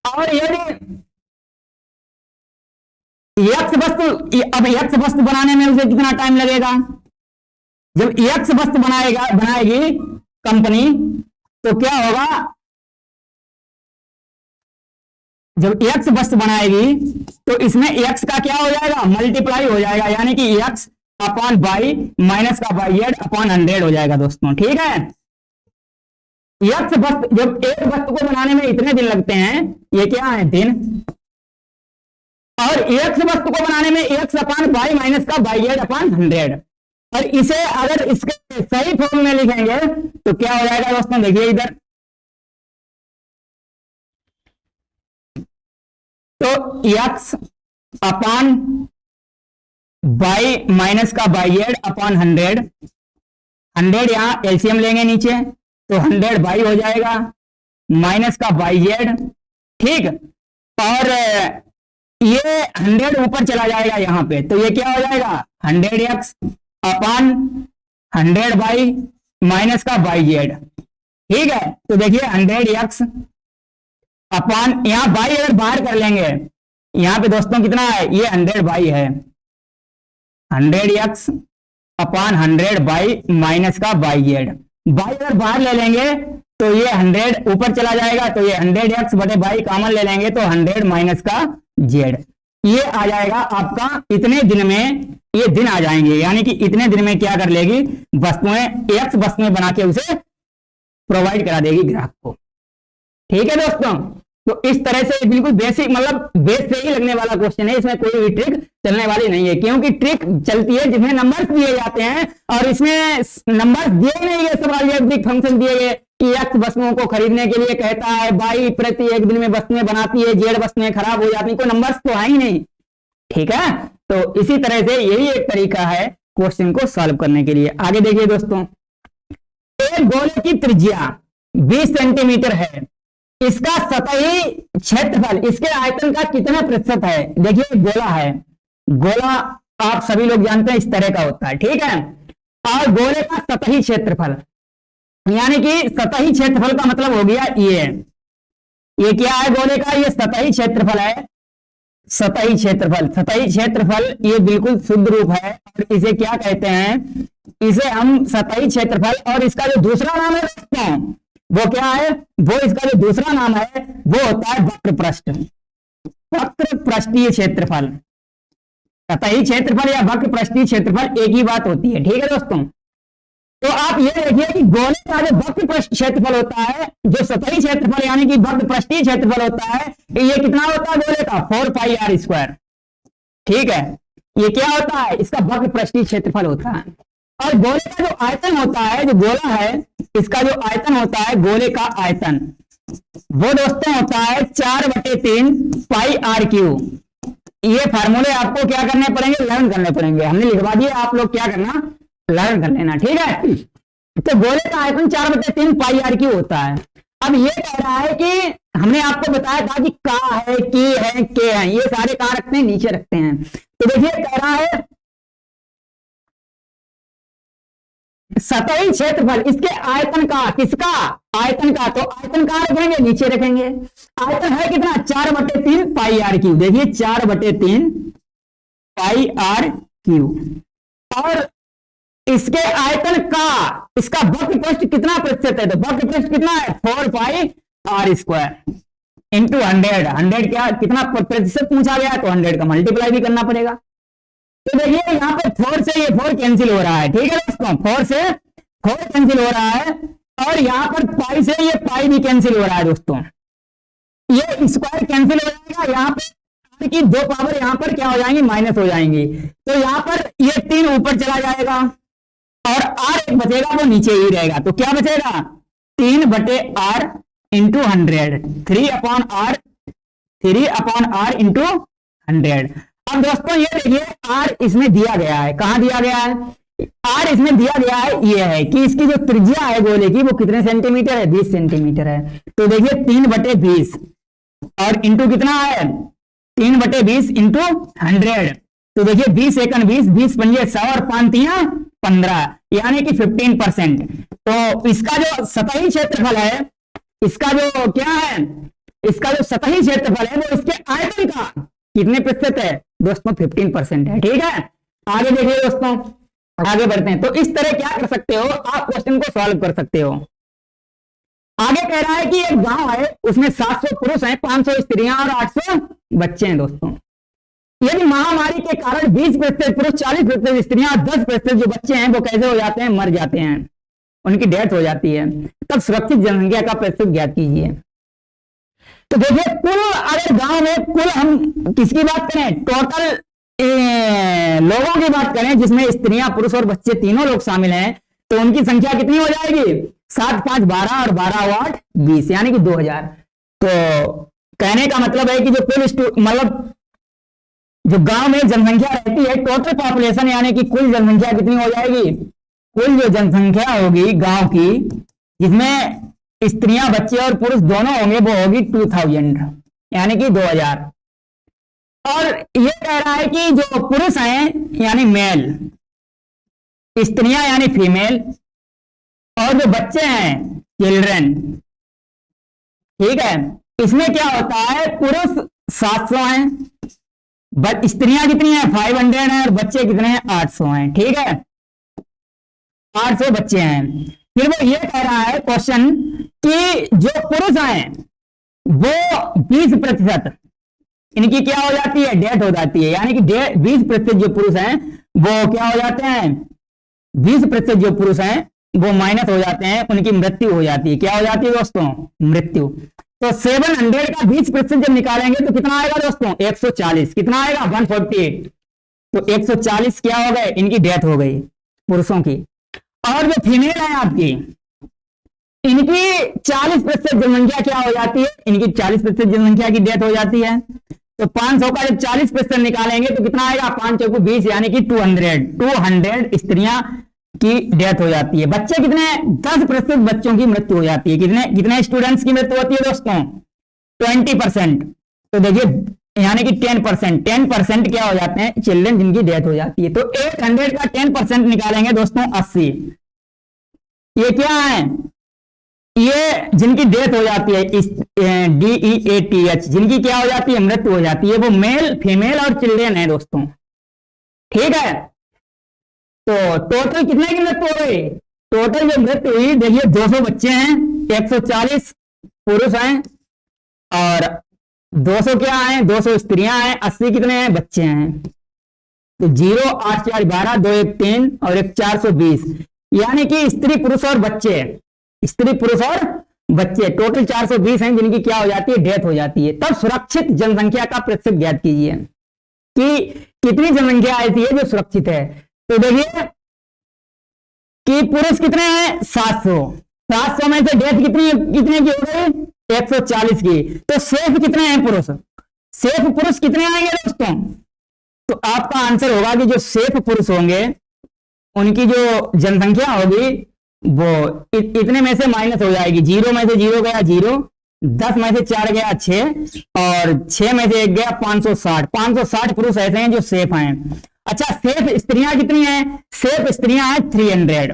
और यदि यक्स वस्तु, अब यक्स वस्तु बनाने में उसे कितना टाइम लगेगा, जब यक्स वस्तु बनाएगी कंपनी, तो क्या होगा, जब यक्स वस्तु बनाएगी तो इसमें यक्स का क्या हो जाएगा, मल्टीप्लाई हो जाएगा, यानी कि यक्स अपॉन बाई माइनस का बाई जेड अपॉन 100 हो जाएगा दोस्तों। ठीक है, यक्स वस्तु, जब एक वस्तु को बनाने में इतने दिन लगते हैं, ये क्या है दिन, और यक्स वस्तु को बनाने में यक्स अपॉन बाई माइनस का बाई जेड अपॉन 100, और इसे अगर इसके सही फॉर्म में लिखेंगे तो क्या हो जाएगा दोस्तों, देखिए इधर, तो यक्स अपॉन बाई माइनस का बाई जेड अपॉन 100 यहां एलसीएम लेंगे नीचे, तो 100 बाई हो जाएगा माइनस का बाई जेड। ठीक, और ये 100 ऊपर चला जाएगा यहां पे, तो ये क्या हो जाएगा 100 एक्स अपॉन 100 बाई माइनस का बाई जेड। ठीक है, तो देखिए 100 एक्स अपॉन, यहां बाई अगर बाहर कर लेंगे, यहां पे दोस्तों कितना है, ये 100 बाई है, 100 एक्स अपॉन 100 बाई माइनस का बाई जेड, बाई अगर बाहर ले लेंगे तो ये 100 ऊपर चला जाएगा, तो ये 100 एक्स बटे बाई कॉमन ले लेंगे, तो 100 माइनस का जेड, ये आ जाएगा आपका, इतने दिन में ये दिन आ जाएंगे, यानी कि इतने दिन में क्या कर लेगी, वस्तुएं एक्स वस्तुएं बना के उसे प्रोवाइड करा देगी ग्राहक को। ठीक है दोस्तों, तो इस तरह से बिल्कुल बेसिक, मतलब बेस से ही लगने वाला क्वेश्चन है, इसमें कोई भी ट्रिक चलने वाली नहीं है, क्योंकि ट्रिक चलती है जिसमें नंबर्स दिए जाते हैं, और इसमें नंबर्स दिए नहीं गए, सब अलजेब्रिक फंक्शन दिए गए कि एक्स वस्तुओं को खरीदने के लिए कहता है, बाई प्रति एक दिन में वस्तुएं बनाती है, जेड वस्तुएं खराब हो जाती है, कोई नंबर्स तो है ही नहीं। ठीक है, तो इसी तरह से यही एक तरीका है क्वेश्चन को सॉल्व करने के लिए। आगे देखिए दोस्तों, एक गोले की त्रिज्या 20 सेंटीमीटर है, इसका सतही क्षेत्रफल इसके आयतन का कितना प्रतिशत है। देखिए गोला है, गोला आप सभी लोग जानते हैं इस तरह का होता है, ठीक है, और गोले का सतही क्षेत्रफल, यानी कि सतही क्षेत्रफल का मतलब हो गया ये क्या है गोले का, ये सतही क्षेत्रफल है। सतही क्षेत्रफल, सतही क्षेत्रफल ये बिल्कुल शुद्ध रूप है और इसे क्या कहते हैं, इसे हम सतही क्षेत्रफल, और इसका जो दूसरा नाम है दोस्तों वो क्या है, वो इसका जो दूसरा नाम है वो होता है वक्र पृष्ठ, वक्र पृष्ठीय क्षेत्रफल। सतही क्षेत्रफल या वक्र पृष्ठीय क्षेत्रफल एक ही बात होती है, ठीक है दोस्तों। तो आप ये देखिए कि गोले का जो वक्र पृष्ठ क्षेत्रफल होता है, जो सतही क्षेत्रफल यानी कि वक्र पृष्ठीय क्षेत्रफल होता है, ये कितना होता है गोले का 4 पाई आर स्क्वायर, ठीक है। ये क्या होता है, इसका वक्र पृष्ठीय क्षेत्रफल होता है। और गोले का जो आयतन होता है, जो गोला है इसका जो आयतन होता है, गोले का आयतन वो दोस्तों होता है 4/3 पाई आर क्यू। ये फार्मूले आपको क्या करने पड़ेंगे, लर्न करने पड़ेंगे, हमने लिखवा दिया, आप लोग क्या करना, लर्न कर लेना, ठीक है। तो गोले का आयतन 4/3 पाई आर क्यू होता है। अब ये कह रहा है कि हमने आपको बताया था कि का है, की है, के है, ये सारे कहां रखते हैं, नीचे रखते हैं। तो देखिए कह रहा है सतही क्षेत्रफल, इसके आयतन का, किसका आयतन का, तो आयतन कहां रखेंगे, नीचे रखेंगे। आयतन है कितना 4/3 पाई आर क्यू, देखिए 4/3 पाई आर क्यू। और इसके आयतन का, इसका वक्र पृष्ठ कितना प्रतिशत है, तो वक्र पृष्ठ कितना है 4 पाई आर स्क्वायर इंटू 100। 100 क्या, कितना प्रतिशत पूछा गया है, तो 100 का मल्टीप्लाई भी करना पड़ेगा। तो देखिए यहाँ पे 4 से ये 4 कैंसिल हो रहा है, ठीक है दोस्तों, 4 से 4 कैंसिल हो रहा है, और यहाँ पर पाई से ये पाई भी कैंसिल हो रहा है दोस्तों, ये स्क्वायर कैंसिल हो जाएगा। यहाँ पे की 2 पावर यहाँ पर क्या हो जाएंगी, माइनस हो जाएंगी। तो यहाँ पर ये 3 ऊपर चला जाएगा और आर एक बचेगा, वो नीचे ही रहेगा। तो क्या बचेगा 3/r इंटू 100, 3/r इंटू 100। अब दोस्तों ये देखिए आर इसमें दिया गया है, कहां दिया गया है, आर इसमें दिया गया है, ये है कि इसकी जो त्रिज्या है गोले की वो कितने सेंटीमीटर है, 20 सेंटीमीटर है। तो देखिए 3/20 और इंटू कितना है 3/20 इंटू 100। तो देखिए 20 एकन 20, 20 पंजे 100 और 5 3 15, यानी कि 15%। तो इसका जो सतही क्षेत्रफल है, इसका जो क्या है, इसका जो सतही क्षेत्रफल है वो इसके आयतन का कितने प्रतिशत है दोस्तों, 15% है, ठीक है। आगे देखिए दोस्तों, आगे बढ़ते हैं। तो इस तरह क्या कर सकते हो, आप क्वेश्चन को सॉल्व कर सकते हो। आगे कह रहा है कि एक गांव है, उसमें 700 पुरुष हैं, 500 स्त्रियां और 800 बच्चे हैं दोस्तों। यदि महामारी के कारण 20% पुरुष, 40% स्त्रियां, 10% जो बच्चे हैं वो कैसे हो जाते हैं, मर जाते हैं, उनकी डेथ हो जाती है, तब सुरक्षित जनसंख्या का प्रतिशत ज्ञात कीजिए। तो देखिए कुल, अगर गांव में कुल हम किसकी बात करें, टोटल लोगों की बात करें जिसमें स्त्रियां, पुरुष और बच्चे तीनों लोग शामिल हैं, तो उनकी संख्या कितनी हो जाएगी, 7 5 12 और 12 8 20, यानी कि 2000। तो कहने का मतलब है कि जो कुल मतलब जो गांव में जनसंख्या रहती है, टोटल पॉपुलेशन यानी कि कुल जनसंख्या कितनी हो जाएगी, कुल जो जनसंख्या होगी गांव की, जिसमें स्त्रियां, बच्चे और पुरुष दोनों होंगे, वो होगी 2000, यानी कि 2000। और ये कह रहा है कि जो पुरुष हैं यानी मेल, स्त्रियां यानी फीमेल, और जो बच्चे हैं चिल्ड्रन, ठीक है। इसमें क्या होता है, पुरुष 700 हैं, स्त्रियां कितनी हैं 500 हैं, और बच्चे कितने हैं 800 हैं, ठीक है, 800 बच्चे हैं। फिर वो ये कह रहा है क्वेश्चन कि जो पुरुष हैं वो 20% इनकी क्या हो जाती है, डेथ हो जाती है, यानी कि 20% जो पुरुष हैं वो क्या हो जाते हैं, 20% जो पुरुष हैं वो माइनस हो जाते हैं, उनकी मृत्यु हो जाती है। क्या हो जाती है दोस्तों, मृत्यु। तो 700 का 20% जब निकालेंगे तो कितना आएगा दोस्तों, 140। कितना आएगा 148। तो 140 क्या हो गए, इनकी डेथ हो गई पुरुषों की। और जो फीमेल है आपकी, इनकी 40% जनसंख्या क्या हो जाती है, इनकी 40% जनसंख्या की डेथ हो जाती है। तो 500 का जब 40% निकालेंगे तो कितना आएगा, 5 चौको 20, यानी कि 200 स्त्रियां की डेथ हो जाती है। बच्चे कितने, 10% बच्चों की मृत्यु हो जाती है। कितने कितने स्टूडेंट्स की मृत्यु होती है दोस्तों, 20%। तो देखिए यानी कि 10% क्या हो जाते हैं, चिल्ड्रन जिनकी डेथ हो जाती है। तो 800 का 10% निकालेंगे दोस्तों 80, ये क्या है, ये जिनकी डेथ हो जाती है, इस DEATH, जिनकी क्या हो जाती है, मृत्यु हो जाती है, वो मेल फीमेल और चिल्ड्रन है दोस्तों। ठीक है, तो टोटल कितने की मृत्यु हो गई, टोटल जो मृत्यु हुई देखिए 200 बच्चे हैं, 140 पुरुष हैं और 200 क्या है, 200 स्त्रियां हैं, 80 कितने हैं, बच्चे हैं। तो 0 8 4 12 2 1 3 और 1 420, यानी कि स्त्री पुरुष और बच्चे, स्त्री पुरुष और बच्चे टोटल 420 हैं जिनकी क्या हो जाती है, डेथ हो जाती है। तब सुरक्षित जनसंख्या का प्रतिशत ज्ञात कीजिए कि कितनी जनसंख्या ऐसी है जो सुरक्षित है। तो देखिए कि पुरुष कितने हैं, 700 में से डेथ कितने की हो गई, 140 की। तो सेफ कितने हैं पुरुष, सेफ पुरुष कितने आएंगे दोस्तों, तो आपका आंसर होगा कि जो सेफ पुरुष होंगे उनकी जो जनसंख्या होगी वो इतने में से माइनस हो जाएगी, 0 में से 0 गया 0, 10 में से 4 गया 6 और 6 में से 1 गया 560 पुरुष ऐसे हैं जो सेफ हैं। अच्छा, सेफ स्त्रियां कितनी हैं, सेफ स्त्रियां हैं 300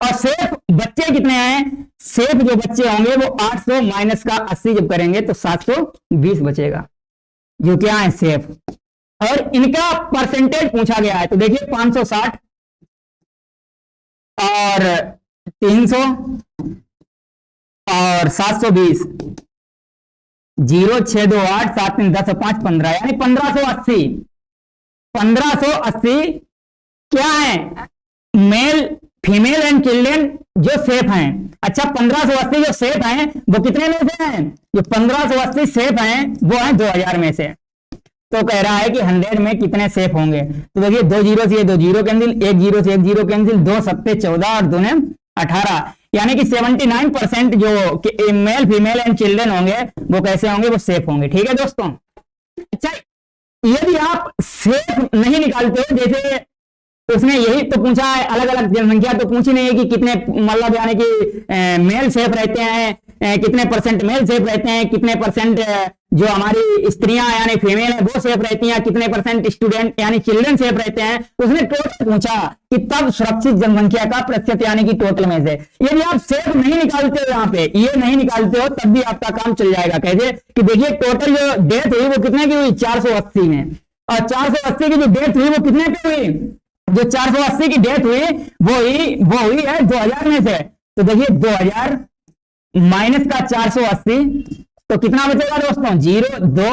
और सेफ बच्चे कितने हैं, सेफ जो बच्चे होंगे वो 800 माइनस का 80 जब करेंगे तो 720 बचेगा जो क्या है, सेफ। और इनका परसेंटेज पूछा गया है, तो देखिए 560 और 300 और 720, 0 6 2 8 7 3 10 5 15, यानी 1580 क्या है, मेल फीमेल एंड चिल्ड्रन जो सेफ हैं। अच्छा, 1580 जो सेफ हैं वो कितने में से हैं, जो 1580 सेफ हैं वो हैं 2000 में से। तो कह रहा है कि 100 में कितने सेफ होंगे, तो देखिए 2 0 से 2 0 कैंसिल, 1 0 से 1 0 कैंसिल, 2 7 14 और 2 18, यानी कि 79% जो मेल फीमेल एंड चिल्ड्रन होंगे वो कैसे होंगे, वो सेफ होंगे। ठीक है दोस्तों। अच्छा, यदि आप सेफ नहीं निकालते हो, जैसे उसने यही तो पूछा है, अलग अलग जनसंख्या तो पूछी नहीं है कि कितने, मतलब यानी कि मेल सेफ रहते हैं, कितने परसेंट मेल सेफ रहते हैं, कितने परसेंट जो हमारी स्त्रियां यानी फीमेल है वो सेफ रहती हैं, कितने परसेंट स्टूडेंट यानी चिल्ड्रन सेफ रहते हैं, उसने टोटल पूछा कि तब सुरक्षित जनसंख्या का प्रतिशत यानी कि टोटल में से। यदि आप सेफ नहीं निकालते हो, यहाँ पे ये नहीं निकालते हो, तब भी आपका काम चल जाएगा। कैसे कि देखिए टोटल जो डेथ हुई वो कितने की हुई, 480 में, और 480 की जो डेथ हुई वो कितने पे हुई, जो 480 की डेथ हुई वो हुई है 2000 में से। तो देखिए 2000 माइनस का 480 तो कितना बचेगा दोस्तों, 0 2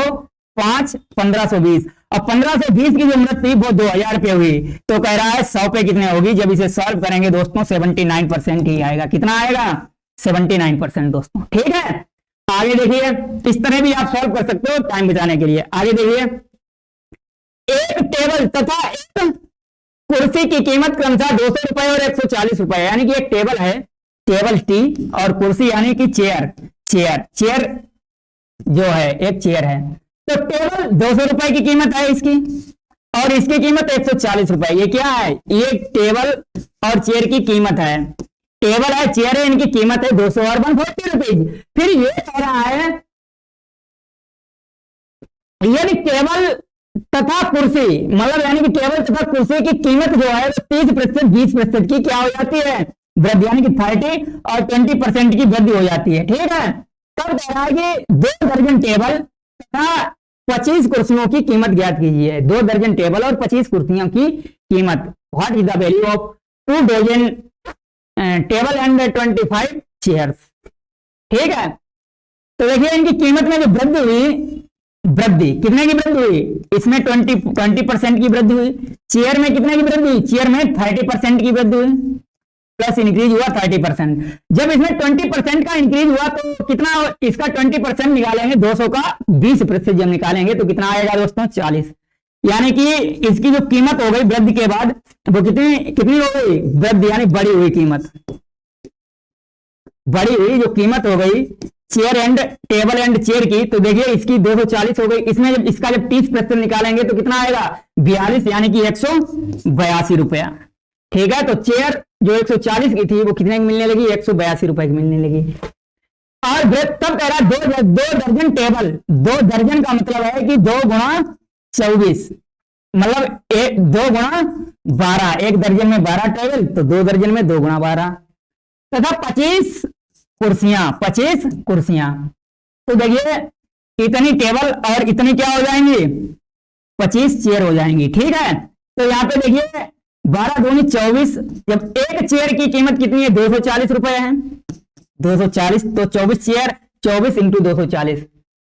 5 1520, और 1520 की जो मृत्यु थी वो 2000 पे हुई। तो कह रहा है 100 पे कितने होगी, जब इसे सॉल्व करेंगे दोस्तों 79% ही आएगा। कितना आएगा, 79% दोस्तों। ठीक है, आगे देखिए, इस तरह भी आप सॉल्व कर सकते हो टाइम बचाने के लिए। आगे देखिए, एक टेबल तथा एक कुर्सी की कीमत क्रमशः 200 रुपए और 140 रुपए, यानी कि एक टेबल है, टेबल टी, और कुर्सी यानी कि चेयर जो है, एक चेयर है। तो टेबल 200 रुपए की कीमत है इसकी, और इसकी कीमत 140 रुपए। ये क्या है, ये टेबल और चेयर की कीमत है, टेबल है चेयर है, इनकी कीमत है 200 और 140 रुपीज। फिर ये कह रहा है यदि टेबल तथा कुर्सी, मतलब यानी कि टेबल तथा कुर्सी की कीमत जो है 30% 20% की क्या हो जाती है, वृद्धि, यानी कि 30 और 20% की वृद्धि हो जाती है। ठीक है, तब कह रहा है कि 2 दर्जन टेबल तथा 25 कुर्सियों की कीमत ज्ञात कीजिए। 2 दर्जन टेबल और 25 कुर्सियों की कीमत, what is the value of 2 dozen table and 25 chairs. ठीक है, तो देखिए इनकी कीमत में जो वृद्धि हुई, वृद्धि कितने की वृद्धि हुई, इसमें 20% की वृद्धि हुई, चेयर में कितने की वृद्धि हुई, चेयर में 30% की वृद्धि हुई, प्लस इंक्रीज हुआ 30%। जब इसमें 20% का इंक्रीज हुआ तो कितना, इसका 20% निकालेंगे, 200 का 20% जब निकालेंगे तो कितना आएगा दोस्तों, 40, यानी कि इसकी जो कीमत हो गई वृद्धि के बाद वो कितनी हो गई, वृद्धि यानी बढ़ी हुई कीमत, बढ़ी हुई जो कीमत हो गई chair and table and chair की। तो देखिए इसकी 240 हो गई, इसमें जब इसका जब 30% निकालेंगे तो कितना आएगा, 42, यानी कि 182 रुपया। ठीक है, तो चेयर जो 140 की थी वो कितने की मिलने लगी, 182 रुपए की मिलने लगी। और तब कह रहा 2 दर्जन टेबल, 2 दर्जन का मतलब है कि 2 गुणा 24, मतलब 2 गुणा 12, 1 दर्जन में 12 टेबल, तो 2 दर्जन में 2 गुणा 12, तथा 25 कुर्सियां, 25 कुर्सियां। तो देखिए इतनी टेबल और इतनी क्या हो जाएंगी, 25 चेयर हो जाएंगी। ठीक है, तो यहाँ पे देखिए 12 दूनी 24, जब एक चेयर की कीमत कितनी है, 240 रुपए है, 240, तो 24 चेयर, 24 इंटू 240।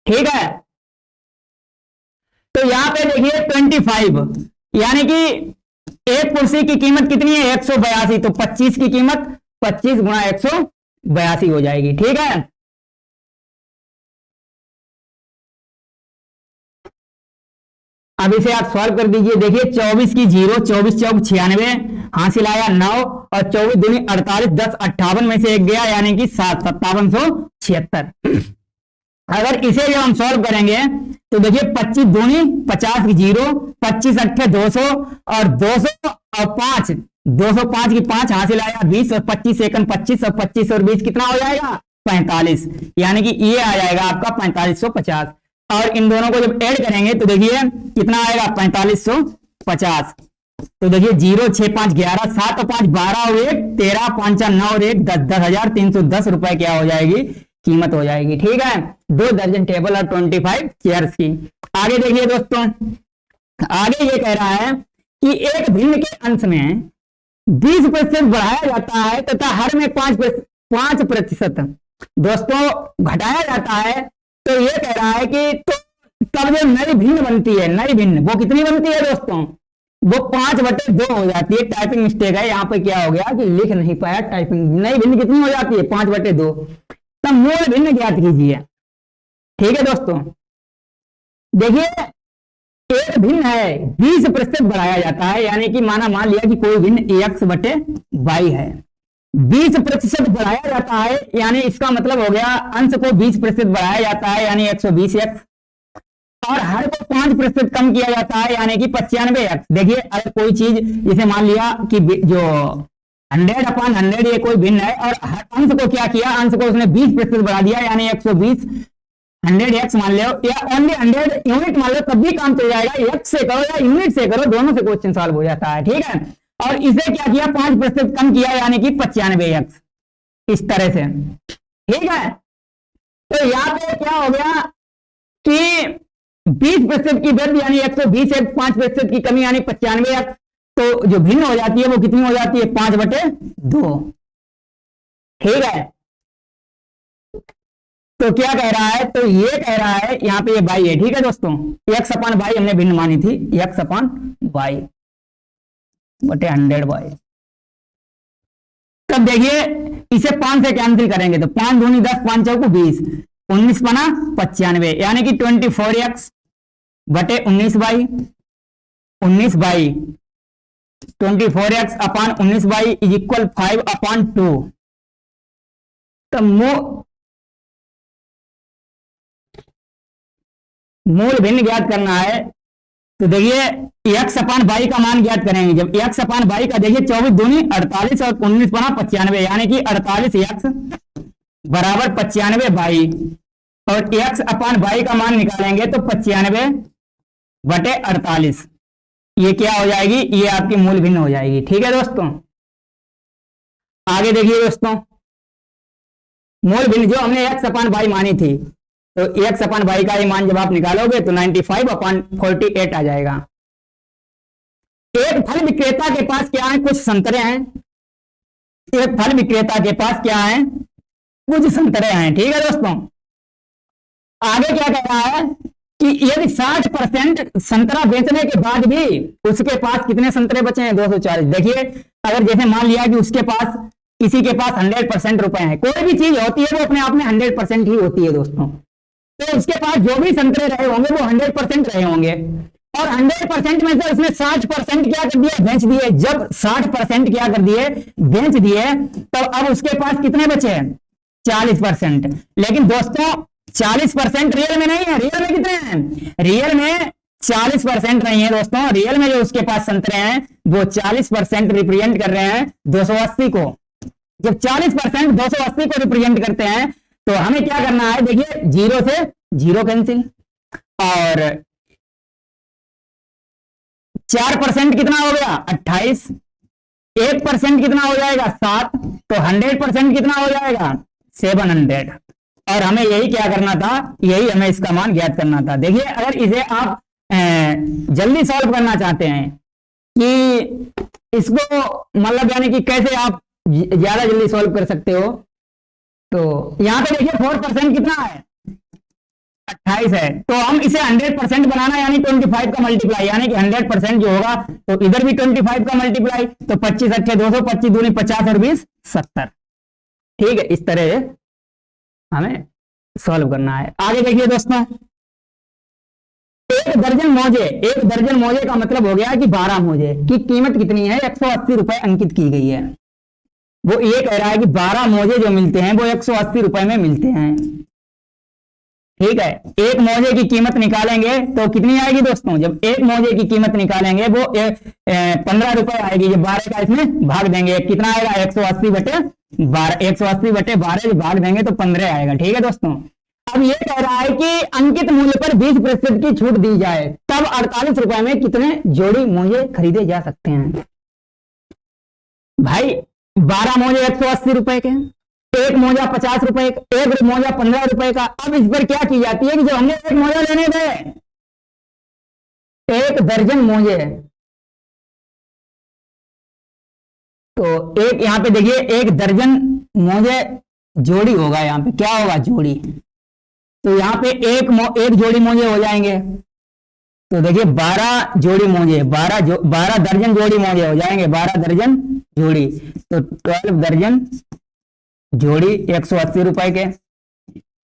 ठीक है, तो यहां पे देखिए 25, यानी कि एक कुर्सी की कीमत कितनी है, 182, तो 25 की कीमत 25 गुणा 182 हो जाएगी। ठीक है, अब इसे आप सॉल्व कर दीजिए। देखिए 24 की 0, 24 चौक 96, हासिल आया 9, और 24 दूनी 48, 10 58 में से एक गया, यानी कि 5776। अगर इसे जब हम सॉल्व करेंगे तो देखिए 25 दूनी 50 की 0, 25 अट्ठे 200, और 200 और 5, 205 की 5 हासिल आया 20, और 25 एकन 25, और 25 और 20 कितना हो जाएगा, 45, यानी कि ये आ जाएगा आपका 4550। और इन दोनों को जब ऐड करेंगे तो देखिए कितना आएगा, 4550। तो देखिए 0 6 5 11, 7 और 5 12 और 1 13, 5 9 और 1 10, 10,310 रुपए क्या हो जाएगी, कीमत हो जाएगी। ठीक है, 2 दर्जन टेबल और 25 चेयर्स की। आगे देखिए दोस्तों, आगे ये कह रहा है कि एक भिन्न के अंश में 20% बढ़ाया जाता है तथा हर में 5% दोस्तों घटाया जाता है। तो ये कह रहा है कि तो तब जो नई भिन्न बनती है, नई भिन्न वो कितनी बनती है दोस्तों, वो 5/2 हो जाती है। टाइपिंग मिस्टेक है यहाँ पे, क्या हो गया कि लिख नहीं पाया टाइपिंग। नई भिन्न कितनी हो जाती है, 5/2। तब मूल भिन्न ज्ञात कीजिए। ठीक है दोस्तों, देखिए एक भिन्न है 20% बढ़ाया जाता है, यानी कि मान लिया कि कोई भिन्न x/y है, 20% बढ़ाया जाता है, यानी इसका मतलब हो गया अंश को 20% बढ़ाया जाता है, यानी 120x, और हर को 5% कम किया जाता है, यानी कि 95x। देखिए अगर कोई चीज जैसे मान लिया कि जो 100/100 ये कोई भिन्न है, और अंश को क्या किया, अंश को उसने 20% बढ़ा दिया, यानी 120, 100x मान लो, या ओनली 100 यूनिट मान लो, तब भी काम चल जाएगा। x से करो या यूनिट से करो, दोनों से क्वेश्चन सॉल्व हो जाता है। ठीक है, और इसे क्या किया, 5% कम किया, यानी कि 95x, इस तरह से। ठीक है, तो यहां पे क्या हो गया कि 20% की वृद्धि यानी 120x, 5% की कमी यानी 95x, तो जो भिन्न हो जाती है वो कितनी हो जाती है, 5/2। ठीक है, तो क्या कह रहा है, तो ये कह रहा है यहाँ पे ये बाई है। ठीक है दोस्तों, x/y हमने भिन्न मानी थी, x/y/100y। तब देखिए इसे 5 से कैंसिल करेंगे तो 5 दूनी 10, 5 चौको 20, 19 बना 95, यानी कि 24x/19y, 19y 24x/19y is equal 5/2। तो मूल भिन्न ज्ञात करना है, तो देखिए x/y का मान ज्ञात करेंगे। जब x/y का देखिए 24 दूनी 48 और 19 बना 95, यानी कि 48x बराबर 95y, और x/y का मान निकालेंगे तो 95/48, ये क्या हो जाएगी, ये आपकी मूल भिन्न हो जाएगी। ठीक है दोस्तों, आगे देखिए दोस्तों, मूल भिन्न जो हमने x/y मानी थी, तो x/y का ये मान जब आप निकालोगे तो 95/48 आ जाएगा। एक फल विक्रेता के पास क्या है, कुछ संतरे हैं। एक फल विक्रेता के पास क्या है, कुछ संतरे हैं। ठीक है दोस्तों, आगे क्या कह रहा है कि यदि 60% संतरा बेचने के बाद भी उसके पास कितने संतरे बचे हैं, 240। देखिए अगर जैसे मान लिया कि उसके पास, किसी के पास 100% रुपए हैं, कोई भी चीज होती है वो अपने आप में 100% ही होती है दोस्तों, तो उसके पास जो भी संतरे रहे होंगे वो 100% रहे होंगे, और 100% में से उसने 60% क्या कर दिया, बेच दिए। जब 60% क्या कर दिए, बेच दिए, तो अब उसके पास कितने बचे, 40%। लेकिन दोस्तों 40% रियल में नहीं है, रियल में कितने हैं, रियल में 40% नहीं है दोस्तों। रियल में जो उसके पास संतरे हैं वो 40% रिप्रेजेंट कर रहे हैं 280 को। जब 40% 280 को रिप्रेजेंट करते हैं तो हमें क्या करना है, देखिए 0 से 0 कैंसिल, और 4% कितना हो गया, 28, 1% कितना हो जाएगा 7, तो 100% कितना हो जाएगा 700। और हमें यही क्या करना था, यही हमें इसका मान ज्ञात करना था। देखिए अगर इसे आप जल्दी सॉल्व करना चाहते हैं कि इसको मतलब यानी कि कैसे आप ज्यादा जल्दी सॉल्व कर सकते हो, तो यहां पे देखिए 4% कितना है 28 है, तो हम इसे 100% बनाना यानी 25 का मल्टीप्लाई, यानी कि 100% जो होगा तो इधर भी 25 का मल्टीप्लाई, तो 25 अट्ठे 200, 25 दूनी 50 और 20 70। ठीक है, इस तरह हमें सॉल्व करना है। आगे देखिए दोस्तों, एक दर्जन मोजे का मतलब हो गया कि 12 मोजे की कीमत कितनी है 180 रुपए अंकित की गई है। वो ये कह रहा है कि 12 मोजे जो मिलते हैं वो 180 रुपए में मिलते हैं। ठीक है, एक मोजे की कीमत निकालेंगे तो कितनी आएगी दोस्तों, जब एक मोजे की कीमत निकालेंगे वो 15 रुपए आएगी। जब 12 का इसमें भाग देंगे कितना आएगा 180 बटे 12, 180 बटे 12 भाग देंगे तो 15 आएगा। ठीक है दोस्तों, अब ये कह रहा है कि अंकित मूल्य पर 20% की छूट दी जाए तब 48 रुपए में कितने जोड़ी मोजे खरीदे जा सकते हैं। भाई 12 मोजे 180 रुपए के, एक मोजा 50 रुपए, एक मोजा 15 रुपए का। अब इस पर क्या की जाती है कि जब हमने एक मोजा लेने गए, एक दर्जन मोजे, तो एक यहां पे देखिए एक दर्जन मोजे जोड़ी होगा, यहां पे क्या होगा जोड़ी, तो यहां पे एक जोड़ी मोजे हो जाएंगे। तो देखिए 12 जोड़ी मोजे, 12 दर्जन जोड़ी मोजे हो जाएंगे, 12 दर्जन जोड़ी, तो 12 दर्जन जोड़ी 180 रुपए के।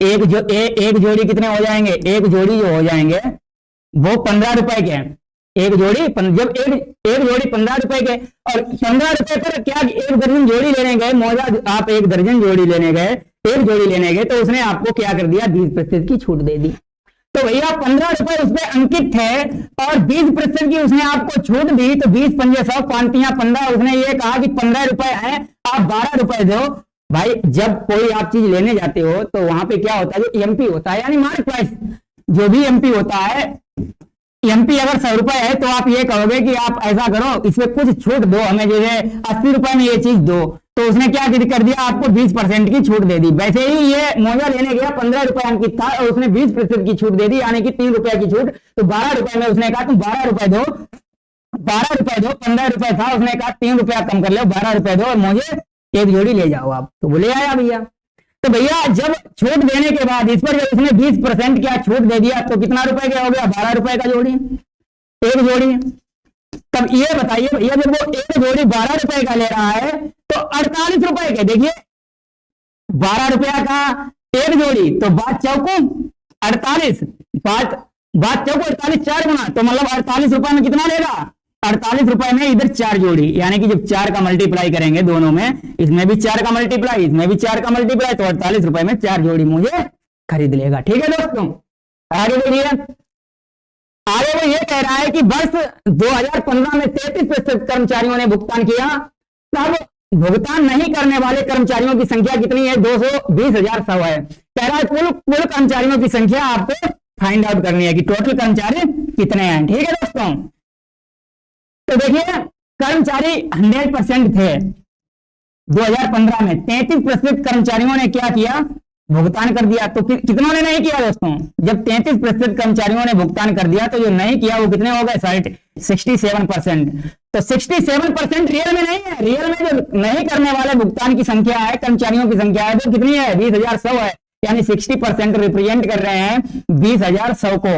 एक जोड़ी कितने हो जाएंगे, एक जोड़ी जो हो जाएंगे वो 15 रुपए के। एक जोड़ी जब एक जोड़ी 15 रुपए के, और 15 रुपए पर क्या एक दर्जन जोड़ी लेने गए, मौजा आप एक दर्जन जोड़ी लेने गए, एक जोड़ी लेने गए, तो उसने आपको क्या कर दिया 20% की छूट दे दी। तो भैया 15 रुपए उसमें अंकित थे और 20% की उसने आपको छूट दी, तो 20 पंजे 100 पांतियां 15, उसने ये कहा कि 15 रुपए है आप 12 रुपए दो। भाई जब कोई आप चीज लेने जाते हो तो वहां पे क्या होता है, जो एमपी होता है यानी मार्क प्राइस, जो भी एमपी होता है, एमपी अगर 100 रुपए है तो आप ये कहोगे कि आप ऐसा करो इसमें कुछ छूट दो, हमें जो है 80 रुपए में ये चीज दो, तो उसने क्या कर दिया आपको 20% की छूट दे दी। वैसे ही ये मोजा लेने गया 15 रुपए अंकित था और उसने 20% की छूट दे दी, यानी कि 3 रुपए की छूट, तो 12 रुपए में उसने कहा तुम 12 रुपए दो, 12 रुपए दो, 15 रुपए था, उसने कहा 3 रुपया कम कर लो, 12 रुपए दो और मुझे एक जोड़ी ले जाओ आप, तो बोले आया भैया। तो भैया जब छूट देने के बाद इस पर जब उसने 20% क्या छूट दे दिया, तो कितना रुपए का हो गया 12 रुपए का जोड़ी, एक जोड़ी। तब ये बताइए भैया जब वो एक जोड़ी 12 रुपए का ले रहा है तो 48 रुपए के, देखिए 12 रुपया का एक जोड़ी, तो बात चौको 48, बात चौको 48 4 गुना, तो मतलब 48 रुपए में कितना लेगा 48 रुपए में इधर 4 जोड़ी, यानी कि जब 4 का मल्टीप्लाई करेंगे दोनों में, इसमें भी 4 का मल्टीप्लाई, इसमें भी 4 का मल्टीप्लाई, तो 48 रुपए में 4 जोड़ी मुझे खरीद लेगा। ठीक है दोस्तों, आगे देखिए, आगे वो ये कह रहा है कि वर्ष 2015 में 33% कर्मचारियों ने भुगतान किया, तब भुगतान नहीं करने वाले कर्मचारियों की संख्या कितनी है 220,100 है। कह रहा है कुल कर्मचारियों की संख्या आपको फाइंड आउट करनी है कि टोटल कर्मचारी कितने हैं। ठीक है दोस्तों, तो देखिए कर्मचारी 100% थे 2015 में, 33% कर्मचारियों ने क्या किया भुगतान कर दिया, तो कितनों ने नहीं किया दोस्तों, जब 33% कर्मचारियों ने भुगतान कर दिया तो जो नहीं किया वो कितने हो गए 67%। तो 67% रियल में नहीं है, रियल में जो नहीं करने वाले भुगतान की संख्या है, कर्मचारियों की संख्या है, वो कितनी है 20,100 है, यानी 60% रिप्रेजेंट कर रहे हैं 20,100 को,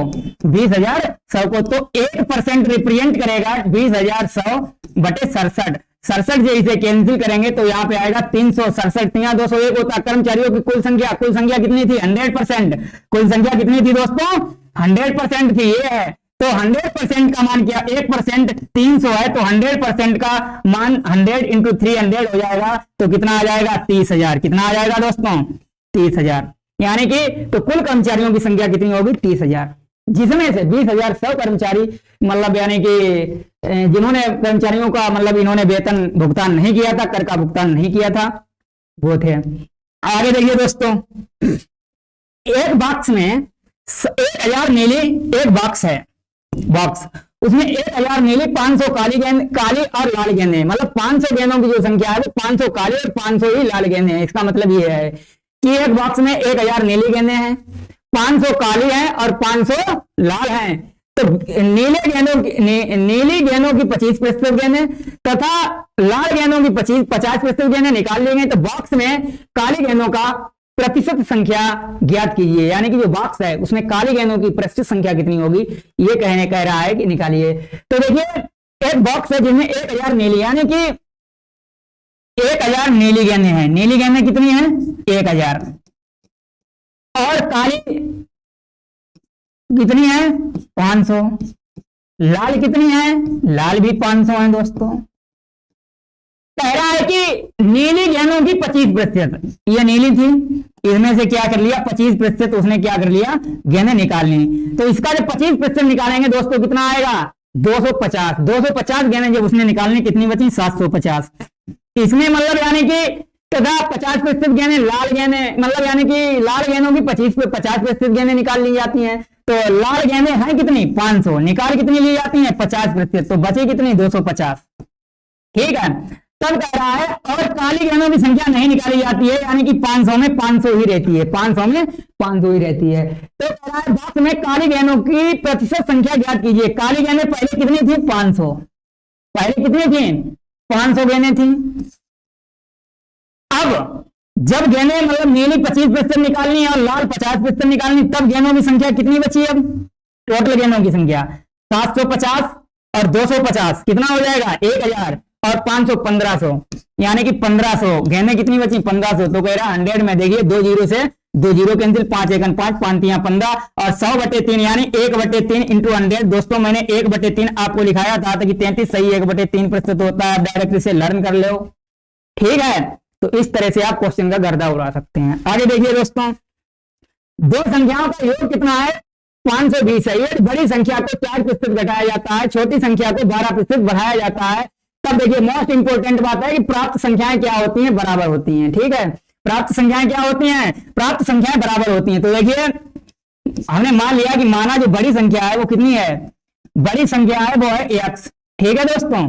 20,100 को, तो 1% रिप्रेजेंट करेगा 20,100 बटे 67, 67 से इसे कैंसिल करेंगे तो यहाँ पे आएगा 367, यहाँ 201 होता। कर्मचारियों की कुल संख्या कितनी थी 100%, कुल संख्या कितनी थी दोस्तों 100% थी, ये है। तो 100% का मान क्या 1% 300 है, तो 100% का मान 100 इंटू 300 हो जाएगा, तो कितना आ जाएगा 30,000, कितना आ जाएगा दोस्तों 30,000, यानी कि तो कुल कर्मचारियों की संख्या कितनी होगी 30,000, जिसमें से 20,100 कर्मचारी मतलब यानी कि जिन्होंने कर्मचारियों का मतलब इन्होंने वेतन भुगतान नहीं किया था, कर का भुगतान नहीं किया था, वो थे। आगे देखिए दोस्तों, एक बॉक्स में 1,000 नीली, एक बॉक्स है, बॉक्स उसमें 1000 नीली, 500 काली और लाल गेंदें, मतलब 500 गेंदों की जो संख्या है वो 500 काली और 500 ही लाल गेंदें हैं। इसका मतलब ये है कि एक बॉक्स में 1000 नीली गेंदें हैं, 500 काली हैं और 500 लाल हैं। तो नीली गेंदों की 25% गेंदें तथा लाल गेंदों की 50% गेंदें निकाल ली गई। तो बॉक्स में काली गेंदों का प्रतिशत संख्या ज्ञात कीजिए, यानी कि जो बॉक्स है उसमें काली गेंदों की प्रतिशत संख्या कितनी होगी, ये कह रहा है कि निकालिए। तो देखिए एक बॉक्स है जिसमें 1000 नीली, यानी कि 1000 नीली गेंदें हैं। नीली गेंदें कितनी हैं? 1000। और काली कितनी है? 500। लाल कितनी है? लाल भी 500 है दोस्तों। कह रहा है कि नीली गेंदों की 25%, ये नीली थी, इसमें से क्या कर लिया 25%, उसने क्या कर लिया गेंदें निकाल ली। तो इसका जब 25% निकालेंगे दोस्तों कितना आएगा? 250। 250 गेंदें जब उसने निकालनी कितनी बची? 750। इसमें मतलब यानी कि तथा 50% गेंदें लाल गेंदें, मतलब यानी कि लाल गेंदों की 50% गेंदें निकाल ली जाती हैं। तो लाल गेंदें हैं कितनी? 500। निकाल कितनी ली जाती हैं? 50%। तो बची कितनी? 250। ठीक है। तब कह रहा है और काली गेंदों की संख्या नहीं निकाली जाती है, यानी कि 500 में 500 ही रहती है, 500 में 500 ही रहती है। तो कह रहा है बॉक्स में काली गेंदों की प्रतिशत संख्या ज्ञात कीजिए। काली गेंदें पहले कितनी थी? 500। पहले कितनी थी? 500 गेंदें थी। अब जब गेंदें मतलब नीली 25% निकालनी है और लाल 50% निकालनी, तब गेंदों की संख्या कितनी बची? अब टोटल गेंदों की संख्या 750 और 250 कितना हो जाएगा? 1000 और 500 1500, यानी कि 1500 गेंदें कितनी बची? 1500। तो कह रहा 100 में देखिए 2 जीरो से 2 जीरो कैंसिल, 5 एकन 5, 5 तियां 15 और 100/3 यानी 1/3 इंटू 100। दोस्तों मैंने 1/3 आपको लिखाया था कि 33 सही 1/3% होता है। डायरेक्ट इसे लर्न कर लो, ठीक है। तो इस तरह से आप क्वेश्चन का गर्दा उड़ा सकते हैं। आगे देखिए दोस्तों, दो संख्याओं का योग कितना है? 520 है। ये बड़ी संख्या को 4% घटाया जाता है, छोटी संख्या को 12% बढ़ाया जाता है। तब देखिए मोस्ट इंपोर्टेंट बात है कि प्राप्त संख्याएं क्या होती हैं? बराबर होती हैं। ठीक है, प्राप्त संख्याएं क्या होती हैं? प्राप्त संख्याएं बराबर होती हैं। तो देखिए हमने मान लिया कि माना जो बड़ी संख्या है वो कितनी है? बड़ी संख्या है वो है x। ठीक है दोस्तों,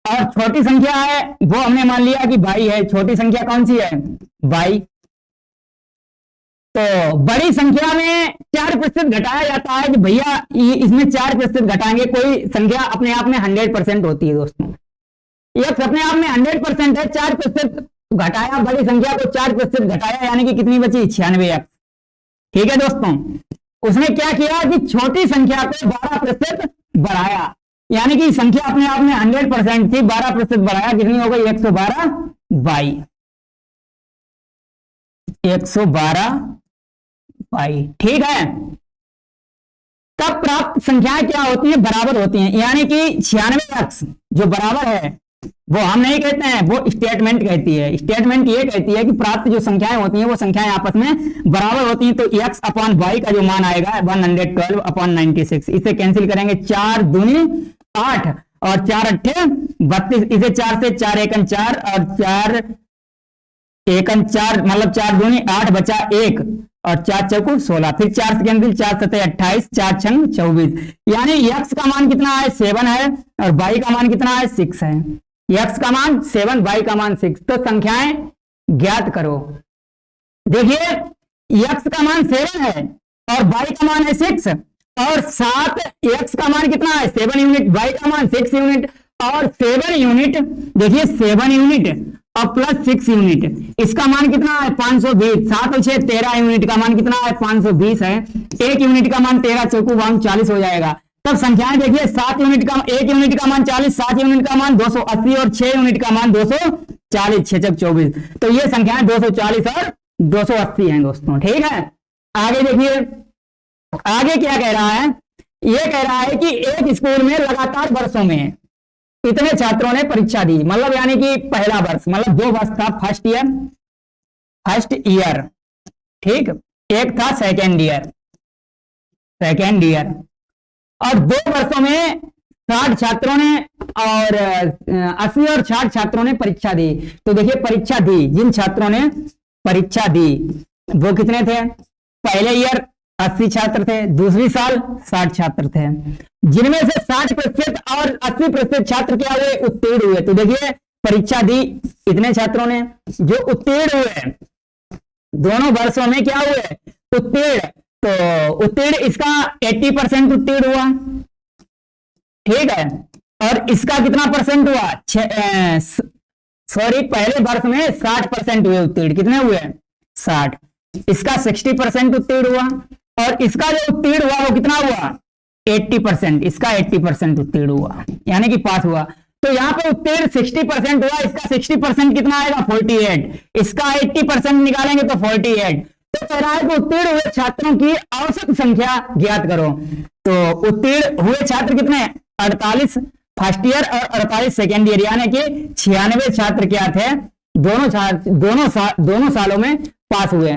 और छोटी संख्या है वो हमने मान लिया कि y है। छोटी संख्या कौन सी है? y। तो बड़ी संख्या में 4% घटाया जाता है कि भैया इसमें 4% घटाएंगे। कोई संख्या अपने आप में 100% होती है दोस्तों, x अपने आप में 100% है। 4% घटाया, बड़ी संख्या को 4% घटाया, यानी कि कितनी बची? 96x। ठीक है दोस्तों, उसने क्या किया कि छोटी संख्या को 12% बढ़ाया, यानी कि संख्या अपने आप में 100% थी, 12% बढ़ाया, कितनी हो गई? 112y। 112y। ठीक है, तब प्राप्त संख्याएं क्या होती हैं? बराबर होती हैं, यानी कि 96x जो बराबर है वो हम नहीं कहते हैं, वो स्टेटमेंट कहती है। स्टेटमेंट ये कहती है कि प्राप्त जो संख्याएं होती हैं वो संख्याएं आपस में बराबर होती हैं। तो x/y का जो मान आएगा 112/96। इसे कैंसिल करेंगे, 4 दूनी 8 और 4 अट्ठे 32। इसे 4 से 4 एकन 4 और 4 एकन 4, मतलब 4 दूनी 8 बचा 1 और 4 चौको 16। फिर 4 से कैंसिल, 4 सते 28, 4 छंग 24। यानी x का मान कितना है? 7 है और y का मान कितना है? 6 है। x का मान 7, y का मान 6। तो संख्याएं ज्ञात करो। देखिए x का मान 7 है और y का मान है 6 और 7, x का मान कितना है? 7 यूनिट, y का मान 6 यूनिट और 7 यूनिट, देखिए 7 यूनिट और प्लस 6 यूनिट, इसका मान कितना है? 520। 7 और 6 13 यूनिट का मान कितना है? 520 है। 1 यूनिट का मान 13 चौको 40 हो जाएगा। तब संख्याएं देखिए 7 यूनिट का, 1 यूनिट का मान 40, 7 यूनिट का मान 280 और 6 यूनिट का मान 240, 6 चौक 24। तो ये संख्याएं 240 और 280 हैं दोस्तों। ठीक है, आगे देखिए आगे क्या कह रहा है? ये कह रहा है कि एक स्कूल में लगातार वर्षों में इतने छात्रों ने परीक्षा दी, मतलब यानी कि पहला वर्ष, मतलब 2 वर्ष था, फर्स्ट ईयर, ठीक, एक था सेकेंड ईयर, और 2 वर्षों में 60 छात्रों ने और 80 और 60 छात्रों ने परीक्षा दी। तो देखिए परीक्षा दी, जिन छात्रों ने परीक्षा दी वो कितने थे? पहले ईयर 80 छात्र थे, दूसरी साल 60 छात्र थे, जिनमें से 60% और 80% छात्र क्या हुए, उत्तीर्ण हुए। तो देखिए परीक्षा दी इतने छात्रों ने, जो उत्तीर्ण हुए दोनों वर्षों में क्या हुए, उत्तीर्ण। तो उत्तीर्ण इसका 80% उत्तीर्ण हुआ, ठीक है, और इसका कितना परसेंट हुआ, सॉरी पहले वर्ष में 60% हुए उत्तीर्ण, कितने हुए 60, इसका 60% उत्तीर्ण हुआ, और इसका जो उत्तीर्ण हुआ वो कितना हुआ 80%, इसका 80% उत्तीर्ण हुआ, यानी कि पास हुआ। तो यहाँ पे उत्तीर्ण 60% हुआ, इसका 60% कितना आएगा 48, इसका 80% निकालेंगे तो 48। तो कह रहा है कि उत्तीर्ण हुए छात्रों की औसत संख्या ज्ञात करो। तो उत्तीर्ण हुए छात्र कितने, 48 फर्स्ट ईयर और 48 सेकेंड ईयर, यानी कि 96 छात्र क्या थे, दोनों सालों में पास हुए।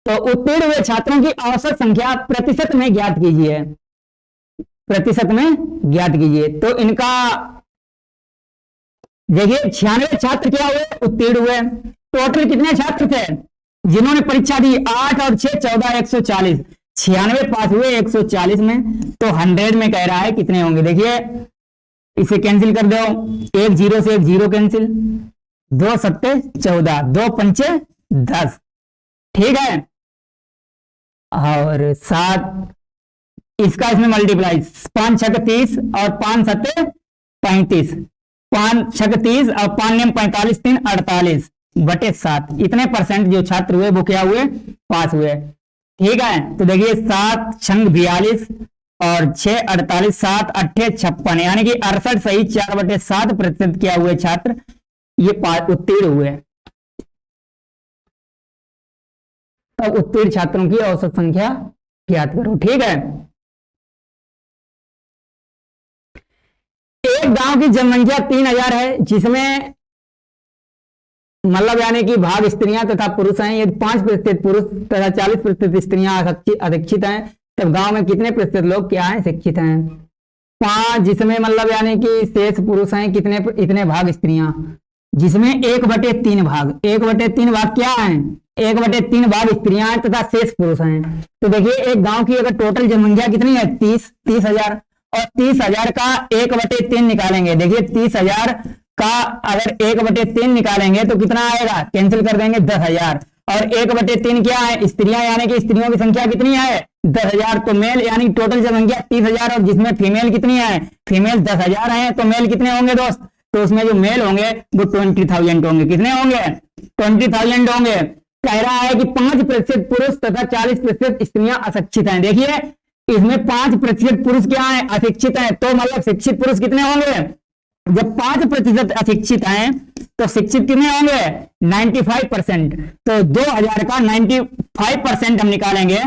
तो उत्तीर्ण हुए छात्रों की औसत संख्या प्रतिशत में ज्ञात कीजिए, प्रतिशत में ज्ञात कीजिए। तो इनका देखिए 96 छात्र क्या हुए, उत्तीर्ण हुए। टोटल कितने छात्र थे जिन्होंने परीक्षा दी, 8 और 6 14, 140, 96 पास हुए 140 में। तो 100 में कह रहा है कितने होंगे, देखिए इसे कैंसिल कर दो, एक जीरो से एक जीरो कैंसिल, 2 सत्ते 14, 2 पंचे 10, ठीक है, और 7 इसका इसमें मल्टीप्लाई, 5 छक 30 और 5 सत्ते 35, 5 छक 30 और 5 नेम 45, 3 48 बटे 7, इतने परसेंट जो छात्र हुए वो क्या हुए, पास हुए, ठीक है। तो देखिए 7 छंग 42 और 6 48, 7 अट्ठे 56, यानी कि 68 सही 4/7% क्या हुए छात्र ये उत्तीर्ण हुए। तब उत्तीर्ण छात्रों की औसत संख्या ज्ञात करो, ठीक है। एक गांव की जनसंख्या 3000 है, जिसमें मतलब यानी कि भाग स्त्रियां तथा पुरुष हैं, यदि 5% पुरुष तथा 40% स्त्रियां अशिक्षित हैं, तब गांव में कितने प्रतिशत लोग क्या हैं, शिक्षित हैं। 5 जिसमें मतलब यानी कि शेष पुरुष हैं, कितने इतने भाग स्त्रियां, जिसमें 1/3 भाग, 1/3 भाग क्या है, 1/3 भाग स्त्रियां हैं तथा शेष पुरुष हैं। तो देखिए एक गांव की अगर टोटल जनसंख्या कितनी है 30,000, और 30,000 का 1/3 निकालेंगे, देखिए 30,000 का अगर 1/3 निकालेंगे तो कितना आएगा, कैंसिल कर देंगे 10,000, और 1/3 क्या है, स्त्रियां, यानी कि स्त्रियों की संख्या कितनी है 10,000। तो मेल यानी टोटल जनसंख्या 30,000, और जिसमें फीमेल कितनी है, फीमेल 10,000 है, तो मेल कितने होंगे दोस्त, तो उसमें जो मेल होंगे वो 20,000 होंगे, कितने होंगे 20,000 होंगे। कह रहा है कि 5% पुरुष तथा 40% स्त्रियां अशिक्षित हैं। देखिए इसमें 5% पुरुष क्या है, अशिक्षित हैं, तो मतलब शिक्षित पुरुष कितने होंगे, जब 5% अशिक्षित हैं तो शिक्षित कितने होंगे 95%। तो 2000 का 95% हम निकालेंगे,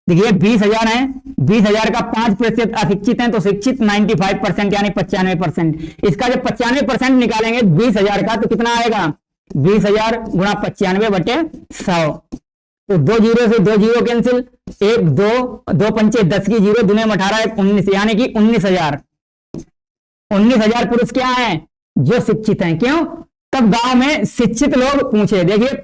देखिए 20,000 है, 20,000 का 5% अशिक्षित हैं तो शिक्षित 95% यानी 95%। इसका जब 95% निकालेंगे 20,000 का तो कितना आएगा, 20,000 गुणा 95/100। तो 2 जीरो से 2 जीरो कैंसिल, 1 2 पंचे 10 की जीरो, दुने 18 19, यानी कि 19,000। 19,000 पुरुष क्या है जो शिक्षित हैं। क्यों, तब गांव में शिक्षित लोग पूछे। देखिए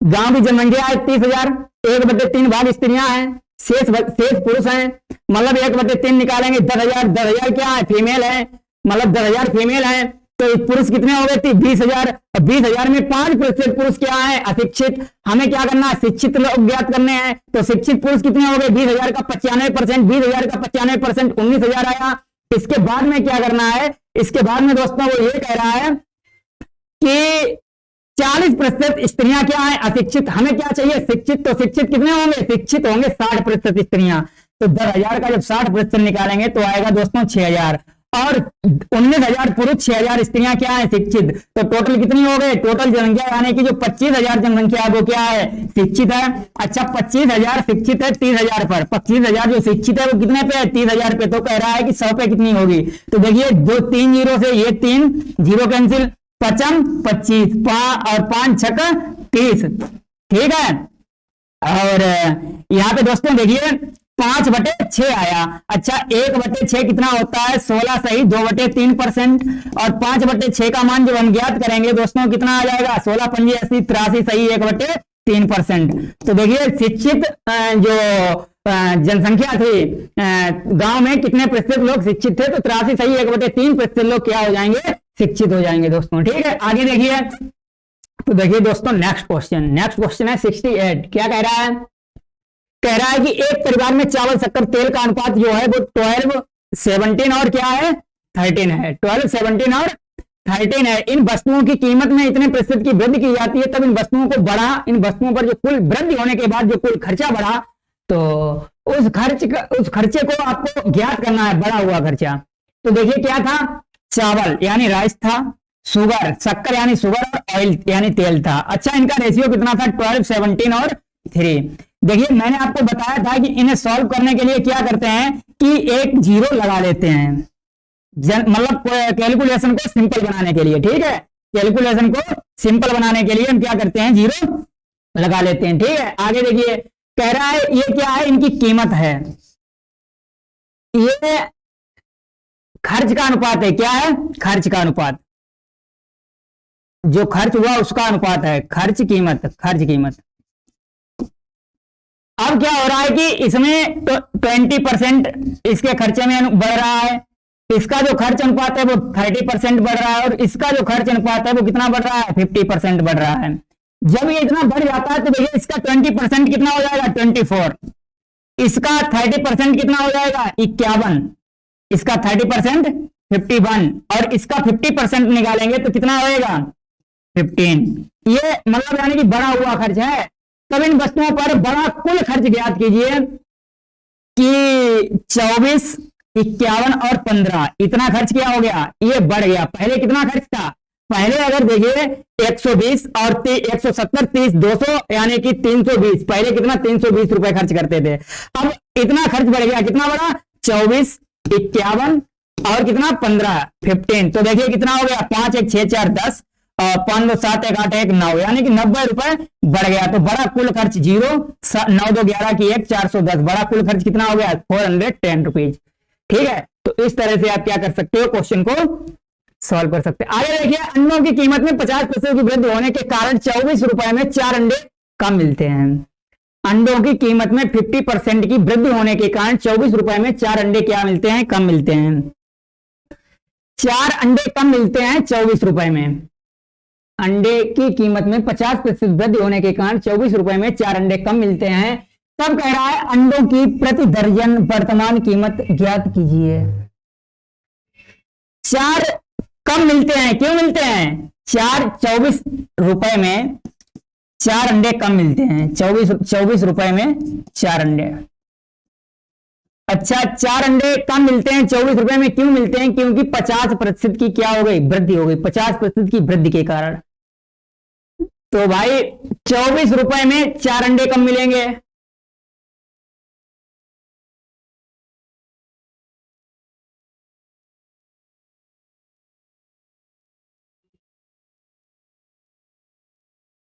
गांव की जनसंख्या है 30,000, 1/3 भाग स्त्रियां हैं, शेष पुरुष हैं, मतलब 1/3 निकालेंगे 10,000, 10,000 क्या है फीमेल है, मतलब 10,000 फीमेल है, तो पुरुष कितने हो गए 20,000। 20,000 में 5% पुरुष क्या है अशिक्षित, हमें क्या करना है शिक्षित लोग ज्ञात करने हैं। तो शिक्षित पुरुष कितने हो गए 20,000 का 95%, 20,000 का 95% 19,000 आया। इसके बाद में क्या करना है, इसके बाद में दोस्तों वो ये कह रहा है कि 40% स्त्रियां क्या है अशिक्षित, हमें क्या चाहिए शिक्षित। तो शिक्षित कितने होंगे, शिक्षित होंगे 60% स्त्रियां। तो 10,000 का जब 60% निकालेंगे तो आएगा दोस्तों 6,000, और 19,000 पुरुष 6,000 स्त्रियां क्या है शिक्षित। तो टोटल कितनी हो गई, टोटल जनसंख्या यानी कि जो 25,000 जनसंख्या है वो क्या है शिक्षित है। अच्छा 25,000 शिक्षित है 30,000 पर, 25,000 जो शिक्षित है वो कितने पे है 30,000 पे। तो कह रहा है कि 100 पे कितनी होगी। तो देखिए 2 3 जीरो से ये 3 जीरो कैंसिल, 5 25 और 5 6 30, ठीक है। और यहाँ पे दोस्तों देखिए 5/6 आया। अच्छा 1/6 कितना होता है 16 सही 2/3%, और 5/6 का मान जब हम ज्ञात करेंगे दोस्तों कितना आ जाएगा 16 5 80 83 सही 1/3 3%। तो देखिए शिक्षित जो जनसंख्या थी गांव में, कितने प्रतिशत लोग शिक्षित थे, तो 83.3% लोग क्या हो जाएंगे, शिक्षित हो जाएंगे दोस्तों। ठीक है, आगे देखिए। तो देखिए दोस्तों नेक्स्ट क्वेश्चन है 68। क्या कह रहा है? कह रहा है कि एक परिवार में चावल शक्कर तेल का अनुपात जो है वो 12, 17 और क्या है 13 है। 12, 17 और 13 है। इन वस्तुओं की कीमत में इतने प्रतिशत की वृद्धि की जाती है, तब इन वस्तुओं को बढ़ा, इन वस्तुओं पर जो कुल वृद्धि होने के बाद जो कुल खर्चा बढ़ा, तो उस खर्चे को आपको ज्ञात करना है, बढ़ा हुआ खर्चा। तो देखिए क्या था, चावल यानी राइस था, शुगर शक्कर यानी शुगर, और ऑयल यानी तेल था। अच्छा, इनका रेशियो कितना था, 12, 17 और 3। देखिए मैंने आपको बताया था कि इन्हें सॉल्व करने के लिए क्या करते हैं कि एक जीरो लगा लेते हैं, मतलब कैलकुलेशन को सिंपल बनाने के लिए। ठीक है, कैलकुलेशन को सिंपल बनाने के लिए हम क्या करते हैं, जीरो लगा लेते हैं। ठीक है, आगे देखिए। कह रहा है ये क्या है, इनकी कीमत है, ये खर्च का अनुपात है। क्या है, खर्च का अनुपात, जो खर्च हुआ उसका अनुपात है, खर्च कीमत। अब क्या हो रहा है कि इसमें 20% इसके खर्चे में बढ़ रहा है, इसका जो खर्च अनुपात है वो 30% बढ़ रहा है, और इसका जो खर्च अनुपात है वो कितना बढ़ रहा है, 50% बढ़ रहा है। जब ये इतना बढ़ जाता है तो देखिए इसका 20% कितना हो जाएगा, 24, इसका 30% कितना हो जाएगा, 51, इसका 30% 51, और इसका 50% निकालेंगे तो कितना होएगा, 15। ये मतलब यानी कि बढ़ा हुआ खर्च है। तब इन वस्तुओं पर बड़ा कुल खर्च ज्ञात कीजिए कि 24, 51 और 15, इतना खर्च क्या हो गया, ये बढ़ गया। पहले कितना खर्च था, पहले अगर देखिए 120 और 170, 30, 200 यानी कि 320, पहले कितना 320 रुपए खर्च करते थे। अब इतना खर्च बढ़ गया, कितना बढ़ा, 24, 51 और कितना 15, 15। तो देखिए कितना हो गया, 5, 1, 6, 4, 10, 5, 2, 7, 1, 8, 1, 9, यानी कि 90 रुपए बढ़ गया। तो बड़ा कुल खर्च 0, 9, 2, 11 की 1, 410, बड़ा कुल खर्च कितना हो गया, 410 रुपीज। ठीक है, तो इस तरह से आप क्या कर सकते हो, क्वेश्चन को सॉल्व कर सकते हैं। आगे देखिए, अंडों की कीमत में 50% की वृद्धि होने के कारण 24 रुपए में 4 अंडे कम मिलते हैं। अंडों की कीमत में 50% की वृद्धि होने के कारण 24 रुपए में 4 अंडे क्या मिलते हैं, कम मिलते हैं। 4 अंडे कम मिलते हैं 24 रुपए में। अंडे की कीमत में 50% वृद्धि होने के कारण 24 रुपए में 4 अंडे कम मिलते हैं। तब कह रहा है अंडों की प्रति दर्जन वर्तमान कीमत ज्ञात कीजिए। 4 कम मिलते हैं, क्यों मिलते हैं, 24 रुपए में 4 अंडे कम मिलते हैं, 24 रुपए में 4 अंडे। अच्छा, 4 अंडे कम मिलते हैं 24 रुपए में, क्यों मिलते हैं, क्योंकि 50% की क्या हो गई, वृद्धि हो गई, 50% की वृद्धि के कारण। तो भाई 24 रुपए में 4 अंडे कम मिलेंगे।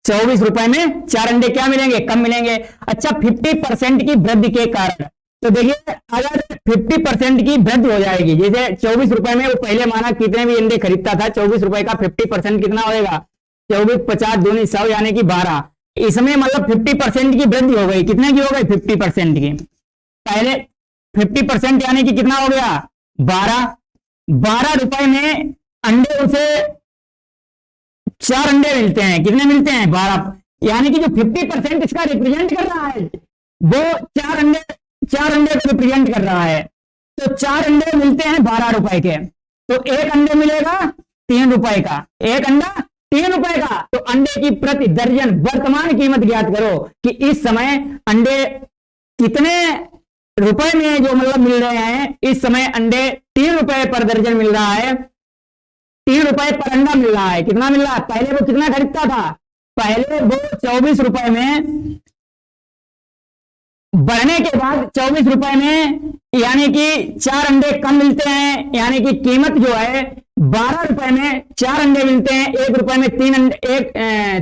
₹24 में 4 अंडे क्या मिलेंगे, कम मिलेंगे। अच्छा, 50% की वृद्धि के कारण, तो देखिए अगर 50% की वृद्धि हो जाएगी, जैसे 24 रुपए में वो पहले माना कितने भी अंडे खरीदता था, 24 रुपए का 50% कितना होएगा, 24, 50, 2, 100 यानी कि 12। इसमें मतलब 50% की वृद्धि हो गई, कितने की हो गई, 50% की। पहले 50% यानी कि कितना हो गया, 12 रुपए में अंडे उसे 4 अंडे मिलते हैं, कितने मिलते हैं, 12, यानी कि जो 50% इसका रिप्रेजेंट कर रहा है वो 4 अंडे को रिप्रेजेंट कर रहा है। तो 4 अंडे मिलते हैं 12 रुपए के, तो एक अंडे मिलेगा 3 रुपए का, एक अंडा 3 रुपए का। तो अंडे की प्रति दर्जन वर्तमान कीमत ज्ञात करो कि इस समय अंडे कितने रुपए में जो मतलब मिल रहे हैं। इस समय अंडे 3 रुपए पर दर्जन मिल रहा है, 3 रुपए पर अंडा मिल रहा है। कितना मिल रहा है, पहले वो कितना खरीदता था, पहले वो 24 रुपए में, बढ़ने के बाद 24 रुपए में यानी कि 4 अंडे कम मिलते हैं, यानी कि कीमत जो है 12 रुपए में 4 अंडे मिलते हैं, 1 रुपए में 3 अंडे,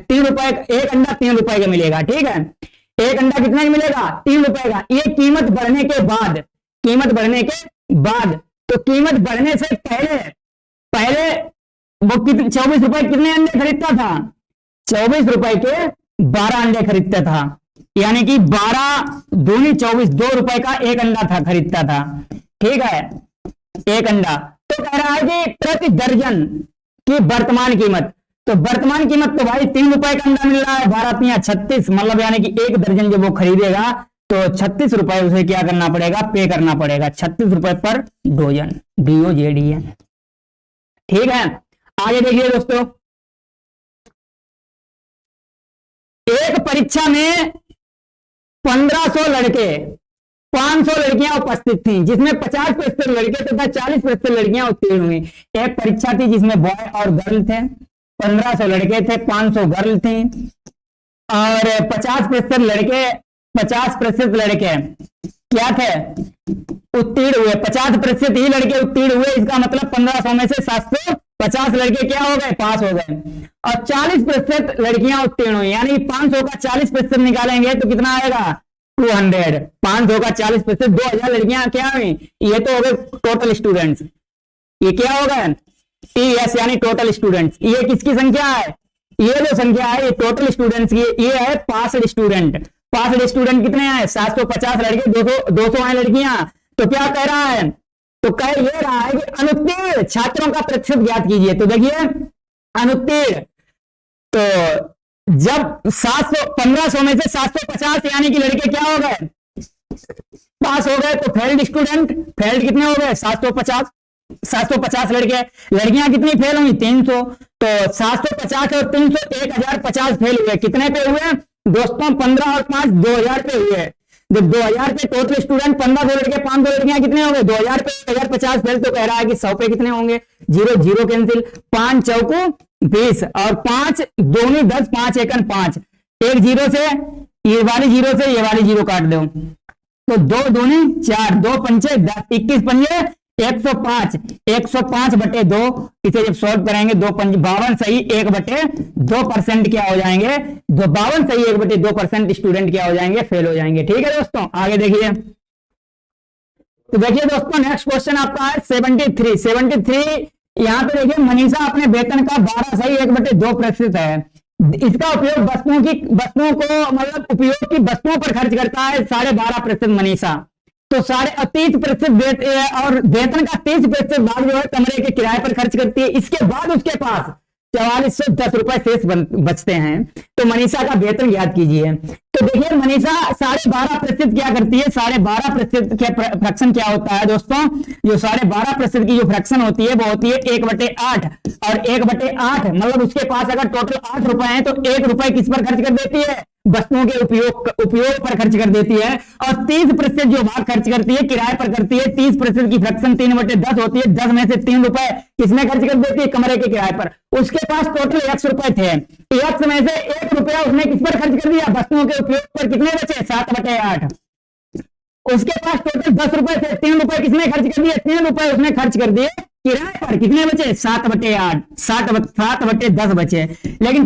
3 रुपए, एक अंडा 3 रुपए का मिलेगा। ठीक है, एक अंडा कितना का मिलेगा, 3 रुपए का। ये कीमत बढ़ने के बाद, तो कीमत बढ़ने से पहले वो 24 रुपए कितने अंडे खरीदता था, 24 रुपए के 12 अंडे खरीदता था, यानी कि 12 दूनी 24, 2 रुपए का एक अंडा था, खरीदता था। ठीक है, एक अंडा। तो कह रहा है कि प्रति दर्जन की वर्तमान कीमत, तो वर्तमान कीमत तो भाई 3 रुपए का अंडा मिल रहा है, 12 36, मतलब यानी कि एक दर्जन जब वो खरीदेगा तो 36 रुपए उसे क्या करना पड़ेगा, पे करना पड़ेगा, 36 रुपए पर डोजन, DOJDN। ठीक है, आगे देखिए दोस्तों, एक परीक्षा में 1500 लड़के, 500 लड़कियां उपस्थित थीं, जिसमें 50% लड़के तथा 40% लड़कियां उत्तीर्ण हुई। एक परीक्षा थी जिसमें बॉय और गर्ल थे, 1500 लड़के थे, 500 गर्ल थी, और 50% लड़के क्या थे, उत्तीर्ण हुए। 50% ही लड़के उत्तीर्ण हुए, इसका मतलब 1500 में से 750 लड़के क्या हो गए, पास हो गए, और 40% लड़कियां उत्तीर्ण हुई, यानी 500 का 40% निकालेंगे तो कितना आएगा, 200। 500 का 40%, 2000 लड़कियां क्या हुई, ये तो हो गए टोटल स्टूडेंट्स, ये क्या हो गए, TS यानी टोटल स्टूडेंट्स। ये किसकी संख्या है, ये जो संख्या है ये टोटल स्टूडेंट्स की, ये है पास्ड स्टूडेंट। पास्ड स्टूडेंट कितने हैं, 750 लड़के, 200 हैं लड़कियां। तो क्या कह रहा है, तो कह ये रहा है कि अनुत्तीर्ण छात्रों का प्रतिशत ज्ञात कीजिए। तो देखिए अनुत्तीर्ण, तो जब 1500 में से 750 यानी कि लड़के क्या हो गए, पास हो गए, तो फेल्ड स्टूडेंट, फेल्ड कितने हो गए, 750 लड़के, लड़कियां कितनी फेल हुई, 300। तो 750 और 300, 1050 फेल हुए, कितने पे हुए दोस्तों, 15 और 5 2000 पे हुए। जब 2000 पे टोटल स्टूडेंट 1500 लड़के, 500 लड़कियां कितने होंगे, 2000 पे 1050 फेल, तो कह रहा है कि 100 पे कितने होंगे, 0 0 कैंसिल, 5 चौको 20 और 5 दूनी 10, 5 एकन 5, एक 0 से ये वाली 0 से ये वाली 0 काट दो, तो 2 दूनी 4, 2 पंचे 10, 21 पंजे 105, 105/2, इसे जब सॉल्व करेंगे 2 पंच 52 सही 1/2% क्या हो जाएंगे, 52 सही 1/2% स्टूडेंट क्या हो जाएंगे, फेल हो जाएंगे। ठीक है दोस्तों, आगे देखिए, तो देखिए दोस्तों नेक्स्ट क्वेश्चन आपका है 73। यहां पे देखिए मनीषा अपने वेतन का 12 सही 1/2% है, इसका उपयोग वस्तुओं को मतलब उपयोग की वस्तुओं पर खर्च करता है 12.5% मनीषा। तो 30% और वेतन का 30% भाग जो है कमरे के किराए पर खर्च करती है। इसके बाद उसके पास 4410 रुपए शेष बचते हैं। तो मनीषा का वेतन याद कीजिए। तो देखिए मनीषा 12.5% क्या करती है, 12.5% के फ्रैक्शन क्या होता है दोस्तों, जो 12.5% की जो फ्रैक्शन होती है वो होती है 1/8, और 1/8 मतलब उसके पास अगर टोटल 8 रुपए हैं तो 1 रुपए किस पर खर्च कर देती है, वस्तुओं के उपयोग पर खर्च कर देती है। और 30% जो भाग खर्च करती है किराए पर करती है, 30% की फ्रैक्शन 3/10 होती है, 10 में से 3 रुपए किसमें खर्च कर देती है, कमरे के किराए पर। उसके पास टोटल 100 रुपए थे, 100 में से 1 रुपया उसने किस पर खर्च कर दिया, वस्तुओं के उपयोग पर, कितने बचे 7/8। उसके पास टोटल 10 रुपए थे, 3 रुपए किसने खर्च कर दिए, 3 रुपए उसने खर्च कर दिए किराए पर, कितने बचे 7/8, 7/10 बचे। लेकिन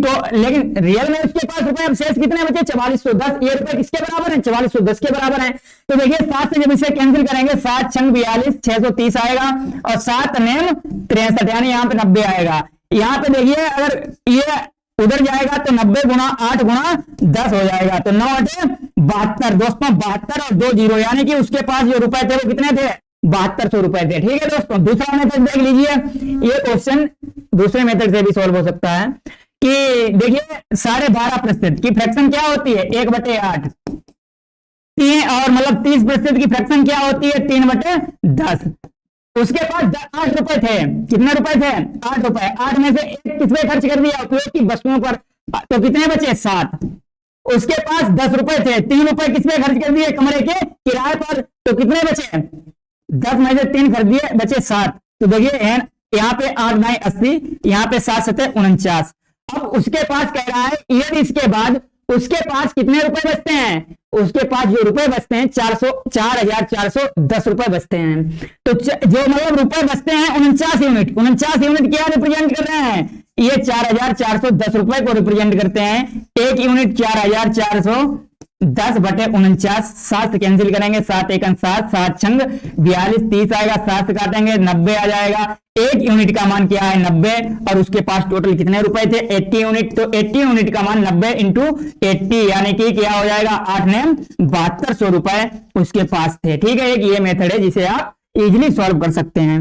रियल में उसके पास रुपए अब शेष कितने बचे 4410। ये रुपए किसके बराबर है, 4410 के बराबर है। तो देखिए 7 से जब इसे कैंसिल करेंगे 7 छंग 42, 630 आएगा, और 7 नेम 63 यानी यहाँ पे 90 आएगा। यहाँ पे देखिए अगर ये उधर जाएगा तो 90 गुणा 8 गुणा 10 हो जाएगा, तो 9/72 दोस्तों, 72 और 2 0, यानी कि उसके पास जो रुपए थे वो कितने थे, 7200 रुपए थे। ठीक है दोस्तों, दूसरा मेथड देख लीजिए। ये क्वेश्चन दूसरे मेथड से भी सॉल्व हो सकता है कि देखिए 12.5% की फ्रैक्शन क्या होती है 1/8, और मतलब 30% की फ्रैक्शन क्या होती है 3/10। उसके पास 8 रुपए थे, कितने रुपए थे 8 रुपए, 8 में से 1 किस पे खर्च कर दिया, उपयोग की वस्तुओं पर, तो कितने बचे 7। उसके पास 10 रुपए थे, 3 रुपए किस पे खर्च कर दिए, कमरे के किराए पर, तो कितने बचे 10 में से 3 कर दिए, बचे 7। तो देखिए यहाँ पे 8 9 80, यहाँ पे 7 7 49। अब उसके पास कह रहा है यदि इसके बाद उसके पास कितने रुपए बचते हैं, उसके पास जो रुपए बचते हैं 4410 रुपए बचते हैं। तो जो मतलब रुपए बचते हैं 49 यूनिट, 49 यूनिट क्या रिप्रेजेंट कर रहे हैं, ये 4410 रुपए को रिप्रेजेंट करते हैं। एक यूनिट 4410 10/49, 7 से कैंसिल करेंगे, 7 एकम 7, 7 छंग 42, 30 आएगा, 7 से काटेंगे 90 आ जाएगा। 1 यूनिट का मान क्या है 90, और उसके पास टोटल कितने रुपए थे 80 यूनिट, तो 80 यूनिट का मान 90 इंटू 80 यानी कि क्या हो जाएगा 8 ने 7200 रुपए उसके पास थे। ठीक है, एक ये मेथड है जिसे आप इजीली सॉल्व कर सकते हैं।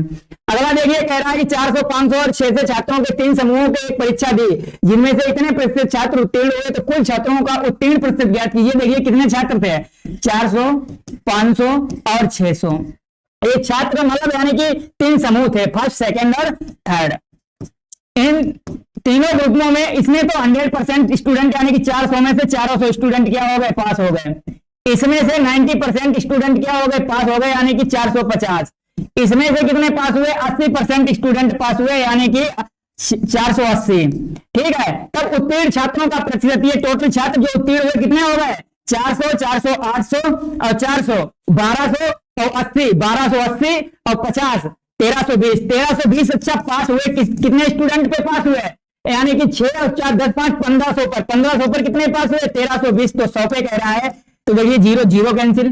अगला देखिए, कह रहा है कि 400, 500 और 600 छात्रों के 3 समूहों की एक परीक्षा दी, जिनमें से इतने प्रतिशत छात्र उत्तीर्ण हुए, तो कुल छात्रों का उत्तीर्ण प्रतिशत ज्ञात कीजिए। देखिए कितने छात्र थे 400, 500 और 600। ये छात्र मतलब यानी कि 3 समूह थे, फर्स्ट, सेकंड और थर्ड। इन तीनों ग्रुपों में इसमें तो 100% स्टूडेंट यानी कि 400 में से 400 स्टूडेंट क्या हो गए पास हो गए। इसमें से 90% स्टूडेंट क्या हो गए पास हो गए यानी कि 450। इसमें से कितने पास हुए 80% स्टूडेंट पास हुए यानी कि 480। ठीक है, तब उत्तीर्ण छात्रों का प्रतिशत, ये टोटल छात्र जो उत्तीर्ण हुए कितने हो गए 400, 400, 800 और 400, 1280, 1280 और 50, 1320, 1320। अच्छा, पास हुए कितने स्टूडेंट पे पास हुए यानी कि 6 और 4, 10, 5, 1500 पर, 1500 पर कितने पास हुए 1320, तो 100 पे कह रहा है। तो देखिए 0 0 कैंसिल,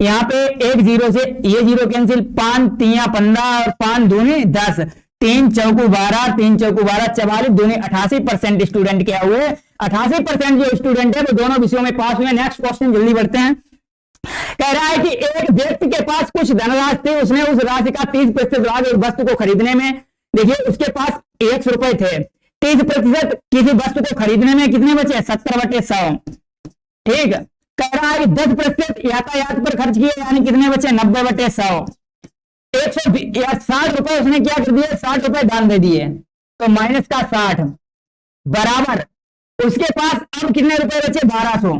यहाँ पे 1 0 से ये 0 कैंसिल, 5 3 15 और 5 दूनी 10, 3 चौकू 12, 3 चौकू 12, 44 दूनी 88% स्टूडेंट क्या हुए 88% जो स्टूडेंट है वो दोनों विषयों में पास हुए। नेक्स्ट क्वेश्चन जल्दी बढ़ते हैं। कह रहा है कि एक व्यक्ति के पास कुछ धनराशि थी, उसने उस राशि का 30% भाग एक वस्तु को खरीदने में, देखिए उसके पास 100 रुपए थे, 30% किसी वस्तु को खरीदने में कितने बचे 70/100। ठीक, कह रहा है कि 10% यातायात पर खर्च किए यानी कितने बचे 90/100। 160 रुपए उसने क्या कर दिए 60 रुपए दान दे दिए, तो माइनस का 60 बराबर उसके पास अब कितने रुपए बचे 1200।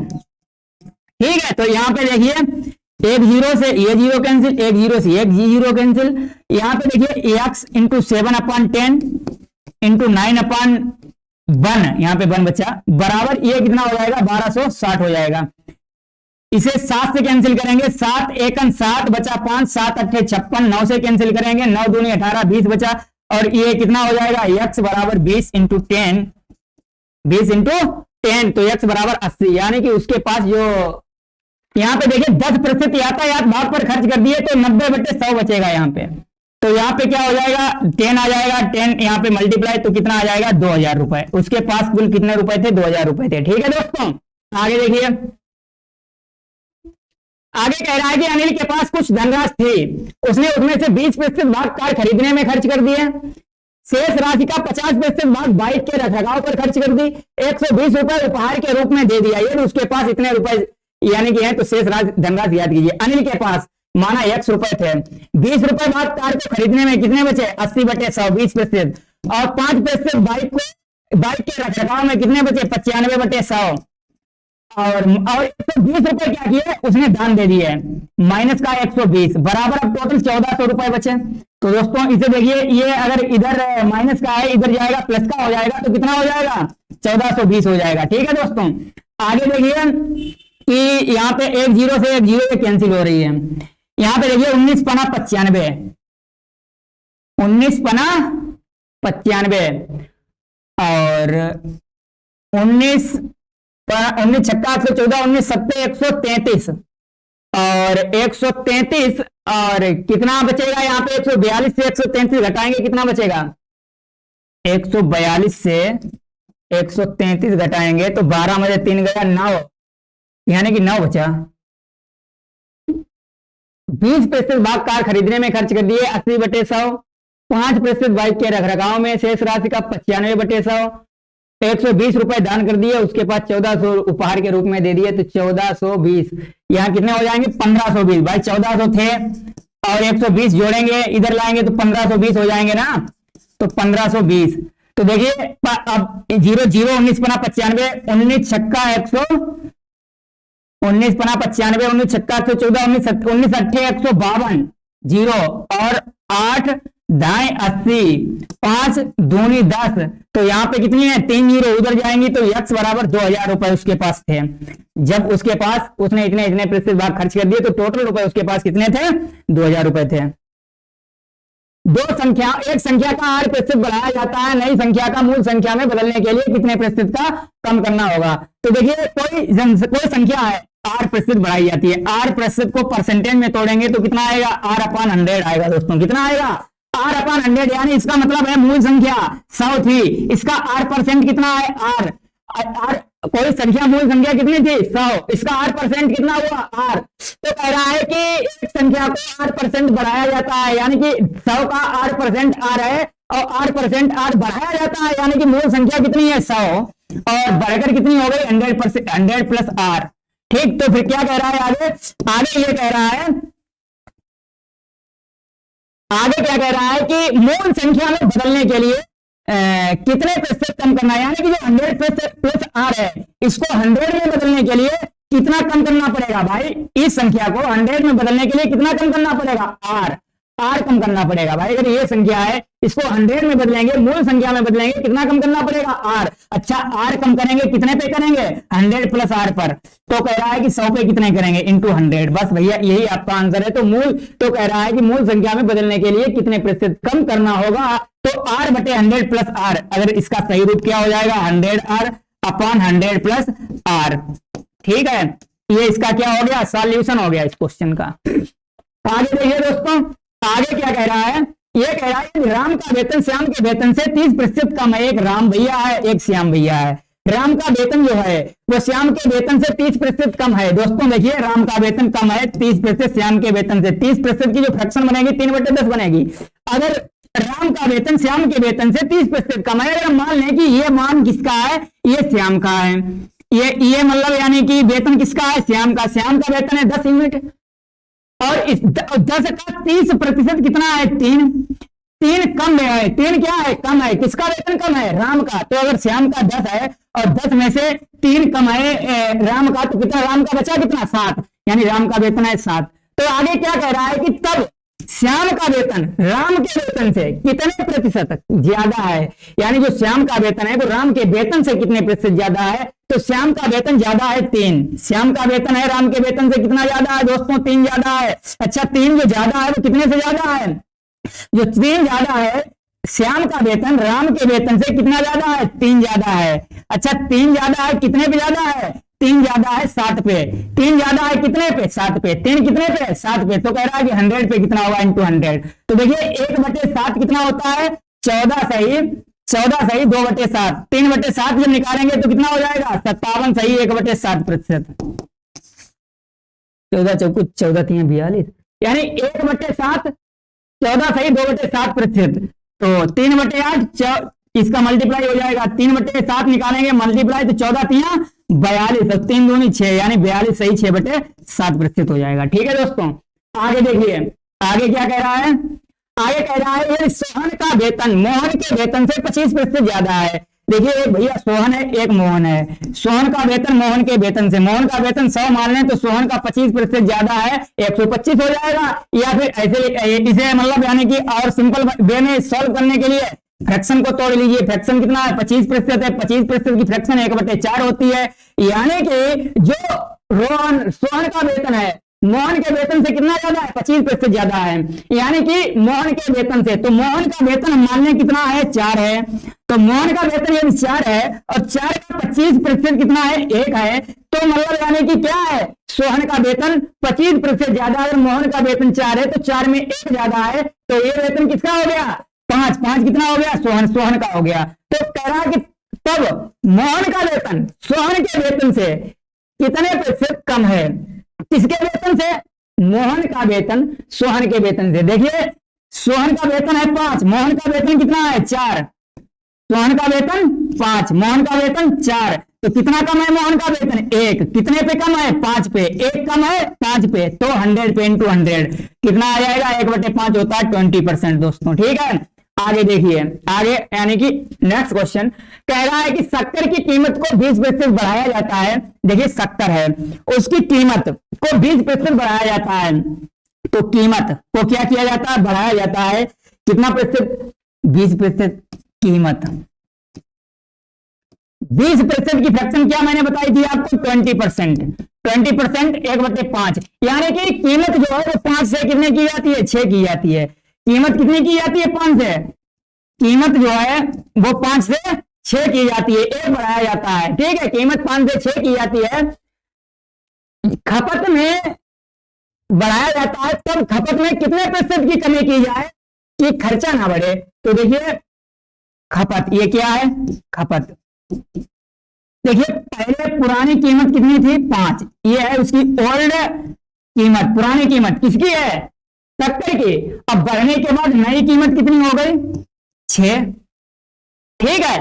ठीक है, तो यहां पे देखिए 1 0 से ये 0 कैंसिल, 1 0 से 1 0 कैंसिल, यहां पे देखिए x इंटू 7/10 इंटू 9/1, यहां पे 1 बचा बराबर ये कितना हो जाएगा 1260 हो जाएगा। इसे 7 से कैंसिल करेंगे, 7 एकम 7 बचा 5, 7 अट्ठे 56, 9 से कैंसिल करेंगे, 9 दूनी 18, 20 बचा, और ये कितना हो जाएगा x बराबर 20 इंटू 10, 20 इंटू 10, तो x बराबर 80 यानी कि उसके पास जो यहाँ पे देखिए 10% यातायात भाग पर खर्च कर दिए, तो 90/100 बचेगा यहाँ पे। तो यहाँ पे क्या हो जाएगा 10 आ जाएगा, 10 यहाँ पे मल्टीप्लाई, तो कितना आ जाएगा 2000 रुपए। उसके पास कुल कितने रुपए थे 2000 रुपए थे। ठीक है दोस्तों, आगे देखिए, आगे कह रहा है कि अनिल के पास कुछ धनराशि थी, उसने उसमें से 20% भाग कार खरीदने में खर्च कर दिए, शेष राशि का 50% भाग बाइक के रखरखाव पर खर्च कर दी, 120 रुपए उपहार के रूप में दे दिया, ये उसके पास इतने रुपए यानी कि है, तो शेष राशि धनराशि याद कीजिए। अनिल के पास माना 100 रुपए थे, 20 रुपए भाग कार को खरीदने में कितने बचे 80/100, 20%, और 5% बाइक के रखरखाव में कितने बचे 95/100, और 120 रुपए क्या किए उसने दान दे दिए, माइनस का 120 बराबर अब टोटल 1400 रुपए बचे। तो दोस्तों इसे देखिए, ये अगर इधर माइनस का है इधर जाएगा प्लस का हो जाएगा, तो कितना हो जाएगा 1420 हो जाएगा। ठीक है दोस्तों, आगे देखिए कि यहाँ पे 1 0 से 1 0 कैंसिल हो रही है। यहाँ पे देखिए 19 पना 95, 19 पना 95 और 19 छक्का 114, 19 सत्ते 133 और 133, और कितना बचेगा यहाँ पे 142 से 133 घटाएंगे कितना बचेगा 142 से 133 घटाएंगे तो 12 में से 3 गया 9, यानी कि 9 बचा। 20% भाग कार खरीदने में खर्च कर दिए 80/100, 5% बाइक के रखरखाव में शेष राशि का 95/100, 120 रुपए दान कर दिए, उसके पास 1400 उपहार के रूप में दे दिए, तो 1420 यहाँ कितने हो जाएंगे 1520। भाई 1400 थे और 120 जोड़ेंगे इधर लाएंगे तो 1520 हो जाएंगे ना, तो 1520। तो देखिए अब 0 0 19 पना 95, 19 छक्का 100, 19 पना 95, 19 छक्का 114, 19 अट्ठे 152 0 और 8 दाएं 80, 5 दूनी 10, तो यहाँ पे कितनी है 3 जीरो उधर जाएंगी, तो x बराबर 2000 रुपए उसके पास थे। जब उसके पास उसने इतने प्रतिशत भाग खर्च कर दिए, तो टोटल रुपए उसके पास कितने थे 2000 रुपए थे। एक संख्या का 8% बढ़ाया जाता है, नई संख्या का मूल संख्या में बदलने के लिए कितने प्रतिशत का कम करना होगा। तो देखिए कोई संख्या है आर प्रतिशत बढ़ाई जाती है। आर प्रतिशत को परसेंटेज में तोड़ेंगे तो कितना आएगा, आर अपॉन 100 आएगा दोस्तों। कितना आएगा, आर अपॉन 100, यानी इसका मतलब है मूल संख्या 100 थी, इसका आर परसेंट कितना है, आर कोई संख्या मूल संख्या कितनी थी 100, इसका आर परसेंट कितना हुआ आर। तो कह रहा है कि एक संख्या को आर परसेंट बढ़ाया जाता है, यानी कि 100 का आर परसेंट आर है और आर परसेंट आर बढ़ाया जाता है, यानी कि मूल संख्या कितनी है 100 और बढ़कर कितनी हो गई 100%, 100 प्लस आर। ठीक, तो फिर क्या कह रहा है आगे, आगे ये कह रहा है, आगे क्या कह रहा है कि मूल संख्या में बदलने के लिए कितने प्रतिशत कम करना है, यानी कि जो 100 प्लस आर है इसको 100 में बदलने के लिए कितना कम करना पड़ेगा भाई, इस संख्या को 100 में बदलने के लिए कितना कम करना पड़ेगा, आर कम करना पड़ेगा भाई। अगर ये संख्या है इसको 100 में बदलेंगे, मूल संख्या में बदलेंगे, कितना कम करना पड़ेगा, आर। अच्छा, आर कम करेंगे कितने पे करेंगे, 100 प्लस आर पर। तो कह रहा है कि 100 पे कितने करेंगे, इंटू 100। बस भैया यही आपका आंसर है। तो कह रहा है कि मूल संख्या में बदलने के लिए कितने प्रतिशत कम करना होगा, तो आर बटे 100 प्लस आर। अगर इसका सही रूप क्या हो जाएगा, 100 आर अपॉन 100 प्लस आर। ठीक है, ये इसका क्या हो गया, सॉल्यूशन हो गया इस क्वेश्चन का। आगे देखिए दोस्तों, आगे क्या कह रहा है, ये कह रहा है कि राम का वेतन श्याम के वेतन से 30% कम है। एक राम भैया है, एक श्याम भैया है। राम का वेतन जो है वो श्याम के वेतन से 30% कम है। दोस्तों देखिए, राम का वेतन कम है 30%, श्याम के वेतन से 30% की जो फ्रैक्शन बनेगी 3/10 बनेगी। अगर राम का वेतन श्याम के वेतन से 30% कम है, अगर मान लें कि ये मान किसका है, ये श्याम का है, ये मतलब यानी कि वेतन किसका है, श्याम का। श्याम का वेतन है 10 यूनिट और इस 10 का 30% कितना है, 3 कम है। 3 क्या है, कम है। किसका वेतन कम है, राम का। तो अगर श्याम का 10 है और 10 में से 3 कम है राम का, तो कितना राम का बचा, कितना 7, यानी राम का वेतन है 7। तो आगे क्या कह रहा है कि तब श्याम का वेतन राम के वेतन से कितने प्रतिशत ज्यादा है, यानी जो श्याम का वेतन है वो राम के वेतन से कितने प्रतिशत ज्यादा है। तो श्याम का वेतन ज्यादा है 3, श्याम का वेतन है राम के वेतन से कितना ज्यादा है दोस्तों, 3 ज्यादा है। अच्छा, 3 जो ज्यादा है वो कितने से ज्यादा है, जो 3 ज्यादा है, श्याम का वेतन राम के वेतन से कितना ज्यादा है, 3 ज्यादा है। अच्छा, 3 ज्यादा है कितने पे ज्यादा है, 3 ज्यादा है 7 पे। 3 ज्यादा है कितने पे, 7 पे। 3 कितने पे, 7 पे। तो कह रहा है कि 100 पे कितना होगा, इंटू 100। तो देखिए 1/7 कितना होता है, 14 सही 2/7। 3/7 जब निकालेंगे तो कितना हो जाएगा, 57 सही 1/7%। 14 चौकुट 14 3 42, यानी 1/7 14 सही 2/7%। तो 3/8 इसका मल्टीप्लाई हो जाएगा, 3/7 निकालेंगे मल्टीप्लाई तो 14 3 42, 3 दूनी 6, यानी 42 सही 6/7% हो जाएगा। ठीक है दोस्तों, आगे देखिए, आगे क्या कह रहा है, आगे कह रहा है ये सोहन का वेतन मोहन के वेतन से 25% ज्यादा है। देखिए, एक भैया सोहन है, एक मोहन है। सोहन का वेतन मोहन के वेतन से, मोहन का वेतन 100 मान लें तो सोहन का 25% ज्यादा है, 125 हो जाएगा। या फिर ऐसे इसे मतलब यानी कि और सिंपल वे में सॉल्व करने के लिए फ्रैक्शन को तोड़ लीजिए। फ्रैक्शन कितना है, 25% है। 25% की फ्रैक्शन 1/4 होती है, यानी कि जो सोहन का वेतन है मोहन के वेतन से कितना ज्यादा है, 25% ज्यादा है, यानी कि मोहन के वेतन से। तो मोहन का वेतन हम मान लें कितना है, 4 है। तो मोहन का वेतन यदि 4 है और 4 का 25% कितना है, 1 है, तो मतलब यानी कि क्या है, सोहन का वेतन 25% ज्यादा है। मोहन का वेतन 4 है तो 4 में 1 ज्यादा है, तो ये वेतन किसका हो गया, 5 कितना हो गया, सोहन का हो गया। तो कह रहा कि तब मोहन का वेतन सोहन के वेतन से कितने प्रतिशत कम है, किसके वेतन से, मोहन का वेतन सोहन के वेतन से। देखिए, सोहन का वेतन है 5, मोहन का वेतन कितना है, 4। सोहन का वेतन 5, मोहन का वेतन 4, तो कितना कम है मोहन का वेतन, 1। कितने पे कम है, 5 पे। 1 कम है 5 पे, तो 100 पे इंटू 100 कितना आ जाएगा, 1/5 होता है 20% दोस्तों। ठीक है, आगे देखिए, आगे यानी कि नेक्स्ट क्वेश्चन कह रहा है कि शक्कर की कीमत को 20% बढ़ाया जाता है। देखिए, शक्कर है, उसकी कीमत को 20% बढ़ाया जाता है, तो कीमत को क्या किया जाता है, बढ़ाया जाता है। कितना प्रतिशत, 20% कीमत। 20% की फ्रैक्शन क्या मैंने बताई थी आपको, 20%। 20% 1/5, यानी कि कीमत जो है वो 5 से कितने की जाती है, 6 की जाती है। कीमत कितनी की जाती है, 5 से। कीमत जो है वो 5 से 6 की जाती है, 1 बढ़ाया जाता है। ठीक है, कीमत 5 से 6 की जाती है, खपत में बढ़ाया जाता है तब खपत में कितने प्रतिशत की कमी की जाए कि खर्चा ना बढ़े। तो देखिए खपत, ये क्या है खपत। देखिए पहले पुरानी कीमत कितनी थी 5, ये है उसकी ओल्ड कीमत, पुरानी कीमत किसकी है 70 की। अब बढ़ने के बाद नई कीमत कितनी हो गई 6, ठीक है।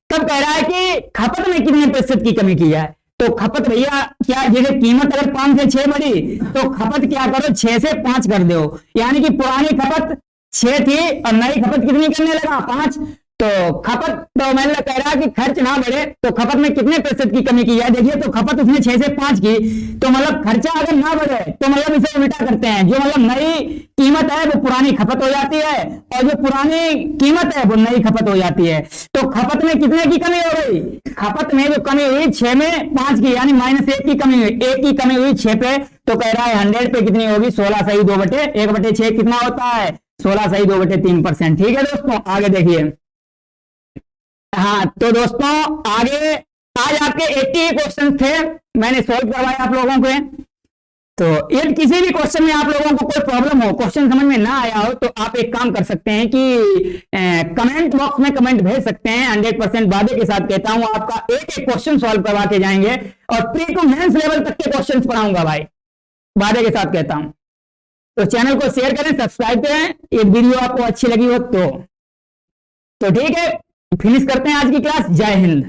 तब कह रहा है कि खपत में कितने प्रतिशत की कमी की जाए। तो खपत भैया क्या, जैसे कीमत अगर 5 से 6 बढ़ी तो खपत क्या करो 6 से 5 कर दो, यानी कि पुरानी खपत 6 थी और नई खपत कितनी करने लगा 5। तो खपत तो मैंने कह रहा कि खर्च ना बढ़े तो खपत में कितने प्रतिशत की कमी की जाए। देखिए तो खपत उसने 6 से 5 की, तो मतलब खर्चा अगर ना बढ़े तो मतलब इसे उल्टा करते हैं, जो मतलब नई कीमत है वो पुरानी खपत हो जाती है और जो पुरानी कीमत है वो नई खपत हो जाती है। तो खपत में कितने की कमी हो गई, खपत में जो कमी हुई 6 में 5 की, यानी -1 की कमी हुई, 1 की कमी हुई 6 पे। तो कह रहा है 100 पे कितनी होगी 16 सही 2/1/6 कितना होता है 16 सही 2/3%। ठीक है दोस्तों, आगे देखिए। हाँ तो दोस्तों आगे आज आपके 80 क्वेश्चन थे, मैंने सॉल्व करवाए आप लोगों को। तो यदि किसी भी क्वेश्चन में आप लोगों को कोई प्रॉब्लम हो, क्वेश्चन समझ में ना आया हो, तो आप एक काम कर सकते हैं कि कमेंट बॉक्स में कमेंट भेज सकते हैं। 100% वादे के साथ कहता हूं आपका एक एक क्वेश्चन सॉल्व करवा के जाएंगे और प्री टू मेंस लेवल तक के क्वेश्चन पढ़ाऊंगा भाई, वादे के साथ कहता हूं। तो चैनल को शेयर करें, सब्सक्राइब करें, ये वीडियो आपको अच्छी लगी हो तो ठीक है। फिनिश करते हैं आज की क्लास। जय हिंद।